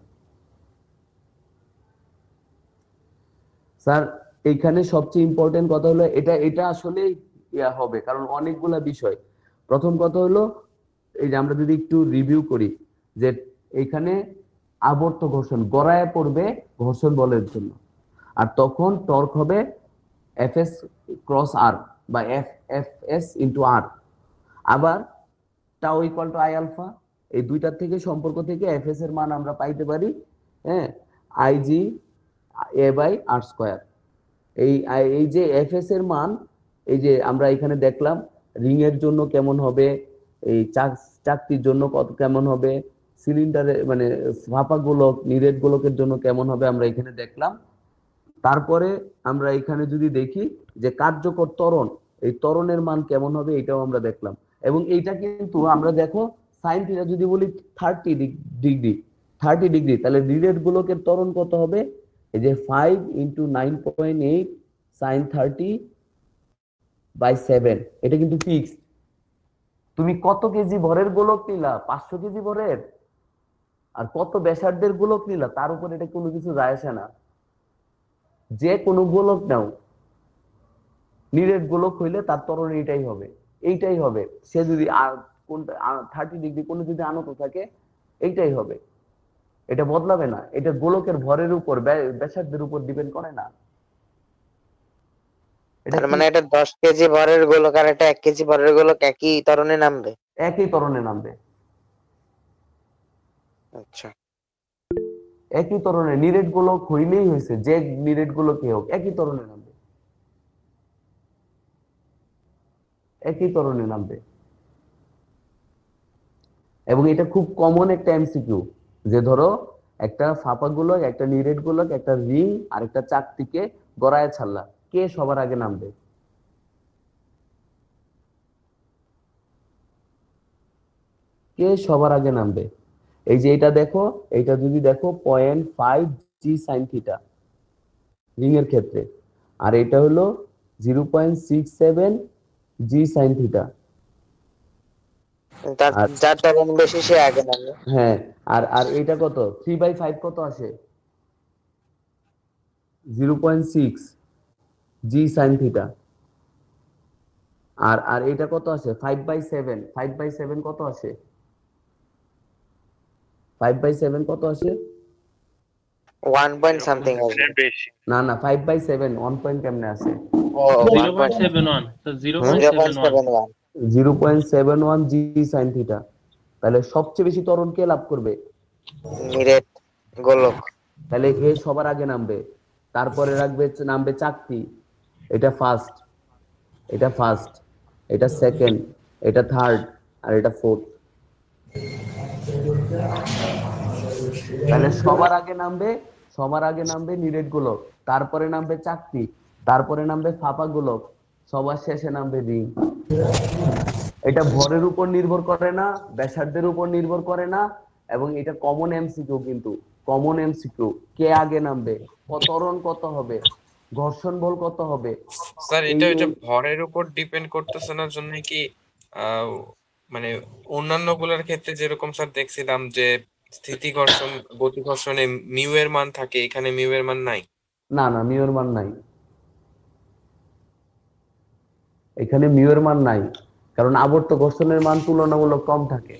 Speaker 1: স্যার এইখানে সবচেয়ে ইম্পর্টেন্ট কথা হলো, এটা আসলে ইয়া হবে, কারণ অনেকগুলা বিষয়। প্রথম কথা হলো, এই যে আমরা যদি একটু রিভিউ করি, যে এখানে আবর্ত ঘর্ষণ গড়ায় পড়বে ঘর্ষণ বলের জন্য, আর তখন টর্ক হবে এফএস ক্রস আর বা এফএস ইন্টু আর। আবার tau equal to I alpha, এই দুইটার থেকে সম্পর্ক থেকে এফএস এর মান আমরা পাইতে পারি, হ্যাঁ, IG A by R square. এই যে এফএস এর মান, এই যে আমরা এখানে দেখলাম রিং এর জন্য কেমন হবে, এই চাকতির জন্য কত কেমন হবে, সিলিন্ডারের মানে ফাঁপা গোলক নিরেট গোলকের জন্য কেমন হবে, আমরা এখানে দেখলাম। তারপরে আমরা এখানে যদি দেখি যে কার্যকর ত্বরণ, এই ত্বরণের মান কেমন হবে, এটাও আমরা দেখলাম। এবং এইটা কিন্তু আমরা দেখো সাইন থিটা যদি বলি 30 ডিগ্রি, তাহলে নিরেট গোলকের ত্বরণ কত হবে? এই যে 5 × 9.8 sin 30/7, এটা কিন্তু ফিক্সড। তুমি কত কেজি ভরের গোলক নিলা, 500 কেজি ভরের, আর কত ব্যাসার্ধের গোলক নিলা, তার উপর এটা কোনো কিছু যায় আসে না। যে কোনো গোলক নাও, নিরেট গোলক হইলে তার ত্বরণ এইটাই হবে। সে যদি 30 ডিগ্রি কোনো যদি আনত থাকে, এইটাই হবে, এটা বদলাবে না। এটা গোলকের ভরের উপর, ব্যাসার্ধের উপর ডিপেন্ড করে না।
Speaker 11: তার মানে এটা 10 কেজি ভরের গোলক আর এটা 1 কেজি ভরের গোলক একই ত্বরণে নামবে?
Speaker 1: একই ত্বরণে নামবে।
Speaker 11: আচ্ছা,
Speaker 1: একই ত্বরণে নিরেট গোলক হইলেই হয়েছে, যে নিরেট গোলকই হোক একই ত্বরণে নামবে, একই ত্বরণে নামবে। এবং এটা খুব কমন একটা এমসিকিউ, যে ধরো একটা ফাঁপা গোলক, একটা নিরেট গোলক, একটা রিং আর একটা চাকতিকে গড়ায় ছাড়লা, কে সবার আগে নামবে? কে সবার আগে নামবে? এই যে এটা দেখো, এটা যদি দেখো 0.5 জি সাইন থিটা রিং এর ক্ষেত্রে, আর এটা হলো 0.67 জি সাইন থিটা।
Speaker 11: যার ত্বরণ বেশি সে আগে নামবে।
Speaker 1: হ্যাঁ, আর আর এটা কত? 3/5 কত আসে? 0.6 জি সাইন থিটা। আর আর এটা কত আসে? 5/7। 5/7 কত আসে? 5/7 কত আসে?
Speaker 11: 1 পয়েন্ট সামথিং আসবে।
Speaker 1: না না, 5/7 1 পয়েন্ট কেমনে আসে?
Speaker 11: ও
Speaker 3: 0.71 তো 0.71
Speaker 1: 0.71 জি সাইন থিটা। তাহলে সবচেয়ে বেশি ত্বরণ কে লাভ করবে?
Speaker 11: নিরেট গোলক।
Speaker 1: তাহলে এ সবার আগে নামবে, তারপরে নামবে চাকতি। এটা ফার্স্ট, এটা ফার্স্ট, এটা সেকেন্ড, এটা থার্ড, আর এটা ফোর্থ। তাহলে সবার আগে নামবে নিরেট গোলক, তারপরে নামবে চাকতি, তারপরে নামবে ফাঁপা গোলক, সবার শেষে নামবে রিং। এটা ভরের উপর নির্ভর করে না, ব্যাসার্ধের উপর নির্ভর করে না, এবং এটা কমন এমসিকিউ, কিন্তু কমন এমসিকিউ কে আগে নামবে, ত্বরণ কত হবে, ঘর্ষণ বল কত হবে।
Speaker 6: স্যার এটা ওই যে ভরের উপর ডিপেন্ড করতেছে না, জন্য কি মানে অন্যান্য গুলোর ক্ষেত্রে যেরকম স্যার দেখছিলাম যে স্থিতি ঘর্ষণ, গতি ঘর্ষণে মিউ এর মান থাকে, এখানে মিউ এর মান নাই।
Speaker 1: না না, মিউ এর মান নাই, এখানে মিউ এর মান নাই, কারণ আবর্ত ঘর্ষণের মান তুলনামূলক কম থাকে।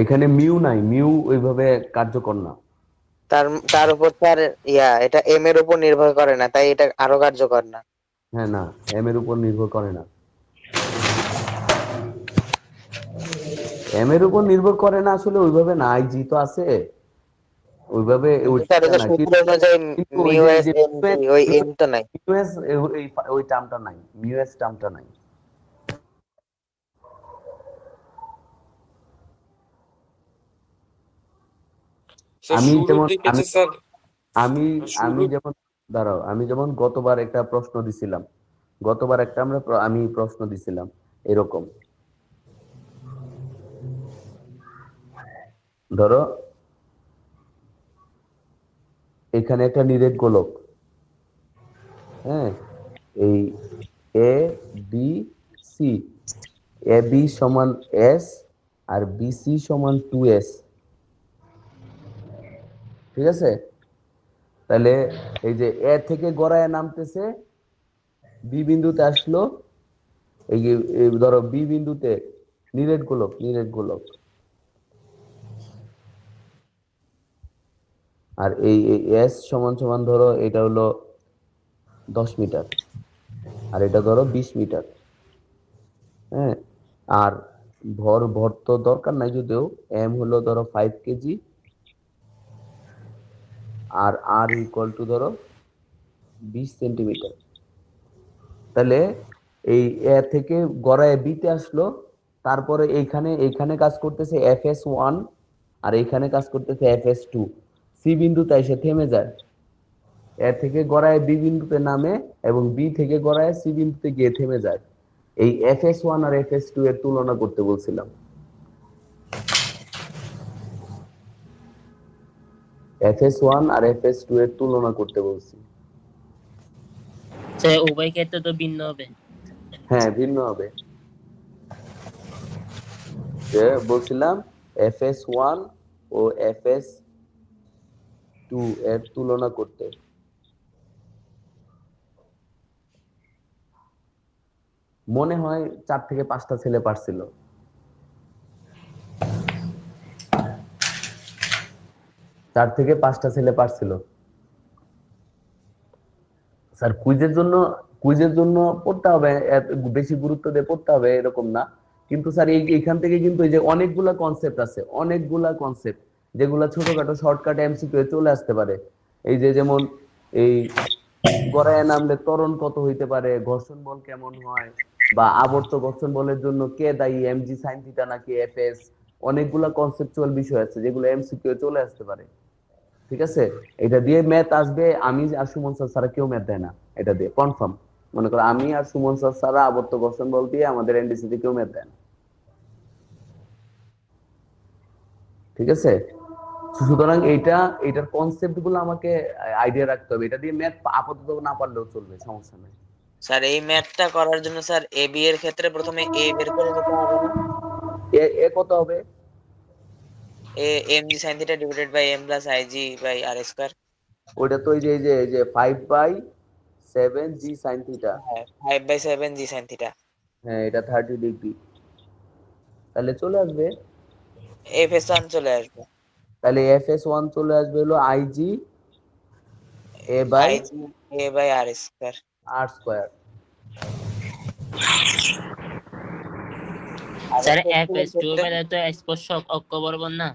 Speaker 1: এখানে মিউ নাই, মিউ ওইভাবে কার্যকর না।
Speaker 11: তার উপর স্যার এটা এম এর উপর নির্ভর করে না, তাই এটা আরো কার্যকর না।
Speaker 1: হ্যাঁ, না, এম এর উপর নির্ভর করে না, এম এর উপর নির্ভর করে না আসলে ওইভাবে না, আইজি তো আছে ওইভাবে। ওই টার্মটা নাই, মিউএস টার্মটা নাই। আমি যেমন আমি যেমন দাঁড়াও, আমি যেমন গতবার একটা প্রশ্ন দিছিলাম, আমি প্রশ্ন দিছিলাম এরকম, ধরো এখানে একটা নিরেট গোলক, হ্যাঁ, এই A B C, A B সমান এস আর বি সি সমান 2s, ঠিক আছে? তাহলে এই যে এ থেকে গড়ায় নামতেছে, বি বিন্দুতে আসলো, এই যে ধরো বি বিন্দুতে নিরেট গোলক, আর এই এস সমান সমান ধরো এটা হলো 10 মিটার, আর এটা ধরো 20 মিটার, হ্যাঁ, আর ভর তো দরকার নাই, যদিও এম হলো ধরো 5 কেজি, আর আর ইকুয়াল টু ধরো 20 সেন্টিমিটার। তাহলে এই এ থেকে গড়ায় বিতে আসলো, তারপরে এইখানে কাজ করতেছে FS1 আর এইখানে কাজ করতেছে FS2, সি বিন্দুতে এসে থেমে যায়, এ থেকে গড়ায় বি বিন্দুতে নামে এবং বি থেকে গড়ায় সি বিন্দুতে গিয়ে থেমে যায়। এই FS1 আর FS2 এর তুলনা করতে বলছিলাম। FS1 আর FS2 এর তুলনা করতে বলছি।
Speaker 2: উভয় ক্ষেত্রে তো ভিন্ন হবে।
Speaker 1: হ্যাঁ, ভিন্ন হবে। যে বলছিলাম FS1 ও FS2 এর তুলনা করতে। মনে হয় 4 থেকে 5টা ছেলে পারছিল। 4 থেকে 5টা ছেলে পারছিল। স্যার কুইজের জন্য পড়তে হবে, বেশি গুরুত্ব দিয়ে পড়তে হবে এরকম না, কিন্তু স্যার এইখান থেকে কিন্তু এই যে অনেকগুলা কনসেপ্ট আছে, যেগুলা ছোটখাটো শর্টকাট এমসিকিউ চলে আসতে পারে। এই যে যেমন এই গড়ায় নামলে ত্বরণ কত হইতে পারে, ঘর্ষণ বল কেমন হয়, বা আবর্ত ঘর্ষণ বলের জন্য কে দায়ী, এমজি সাইন থিটা নাকি এফএস, অনেকগুলা কনসেপচুয়াল বিষয় আছে যেগুলো এমসিকিউ চলে আসতে পারে। ঠিক আছে, এটা দিয়ে ম্যাথ আসবে। আমি আর সুমন স্যার ছাড়া কেউ ম্যাথ দেয় না, এটা দিয়ে কনফার্ম। মনে করো আমি আর সুমন স্যার ছাড়া আবর্ত ঘর্ষণ বল দিয়ে আমাদের এনডিসি তে কেউ ম্যাথ দেয় না। ঠিক আছে, সুতরাং এইটার কনসেপ্ট গুলো আমাকে আইডিয়া রাখতে হবে। এটা দিয়ে ম্যাথ আপাতত না পারলেও চলবে, সমস্যা নেই।
Speaker 4: স্যার এই ম্যাথটা করার জন্য স্যার এ বি এর ক্ষেত্রে প্রথমে এ বের করে নিতে হবে না?
Speaker 1: এ কত হবে?
Speaker 4: A MG sine theta divided by M plus IG by R square.
Speaker 1: ওইটা তো এই যে 5/7 জি সাইন থিটা।
Speaker 4: হ্যাঁ 5/7 জি সাইন থিটা।
Speaker 1: হ্যাঁ, এটা 30 ডিগ্রি, তাহলে চলে আসবে।
Speaker 4: FS1 চলে আসবে।
Speaker 1: তাহলে FS1 চলে আসবে হলো IG A by
Speaker 4: IG A by R square.
Speaker 1: R square.
Speaker 2: Sir FS2 মানে তো স্পর্শক অক্ষ বরাবর না,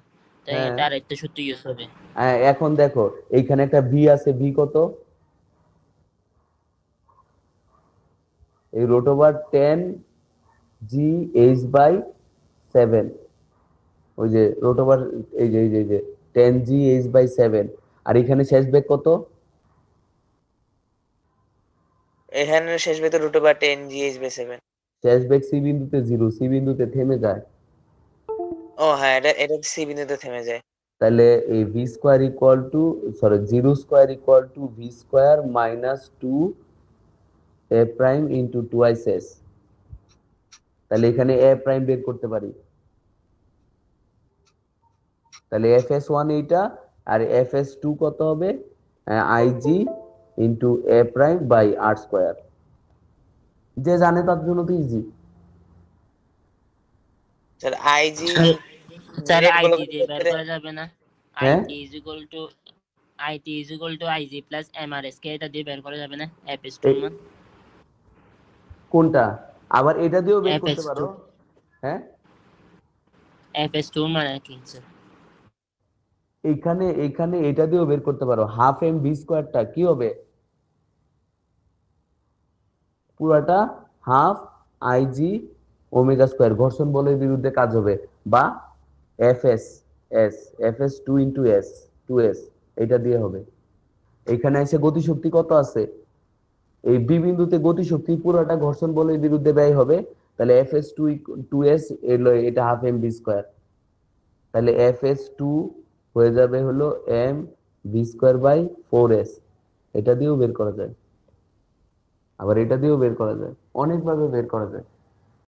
Speaker 2: তাই
Speaker 1: হ্যাঁ।
Speaker 2: তার একটা সূত্র ইউজ হবে।
Speaker 1: এখন দেখো এইখানে একটা ভি আছে, ভি কত? এই √10 জি এইচ বাই 7, ওই যে √, এই যে 10 জি এইচ বাই 7। আর এখানে শেষ বেগ কত?
Speaker 4: এখানে শেষ বেগ √10 GH বাই 7।
Speaker 1: শেষ বেগ সি বিন্দুতে 0, সি বিন্দুতে থেমে যায়।
Speaker 4: ও হ্যাঁ, এটা সি বিন্দুতে থেমে যায়।
Speaker 1: তাহলে এই V square equal two, sorry, 0 square equal two V square minus 2 এ প্রাইম ইনটু 2s। তাহলে এখানে এ প্রাইম বের করতে পারি। তাহলে FS1 এইটা, আর FS2 কত হবে? IG into A prime by R square. যে জানে তার জন্য তো ইজি।
Speaker 4: স্যার আইজি
Speaker 2: স্যার
Speaker 4: নিরেট
Speaker 2: আইটি
Speaker 4: গোলকের
Speaker 2: দিয়ে বের
Speaker 4: ক্ষেত্রে
Speaker 2: করা যাবে না?
Speaker 1: হ্যাঁ,
Speaker 2: IT is equal to IG plus MRS কে এটা দিয়ে বের করা যাবে না? FS2
Speaker 1: এই
Speaker 2: মান
Speaker 1: কোনটা? আবার এটা দিয়েও বের করতে
Speaker 2: FS2
Speaker 1: পারো। হ্যাঁ,
Speaker 2: FS2 মানে কি স্যার?
Speaker 1: এইখানে এটা দিয়েও বের করতে পারো। হাফ এম ভি স্কয়ারটা কি হবে? পুরাটা হাফ আইজি ওমেগা স্কয়ার, ঘর্ষণ বলের বিরুদ্ধে কাজ হবে, বা FS2 ইনটু এস 2s, এটা দিয়ে হবে। এখানে এসে গতিশক্তি কত আছে? এই বি বিন্দুতে গতিশক্তি পুরোটা ঘর্ষণ বলের বিরুদ্ধে ব্যয় হবে। তাহলে FS2 2s এলো, এটা হাফ এম ভি স্কয়ার। তাহলে FS2 হয়ে যাবে হলো M V square by 4s। এটা দিয়েও বের করা যায়, আবার এটা দিয়েও বের করা যায়, অনেকভাবে বের করা যায়।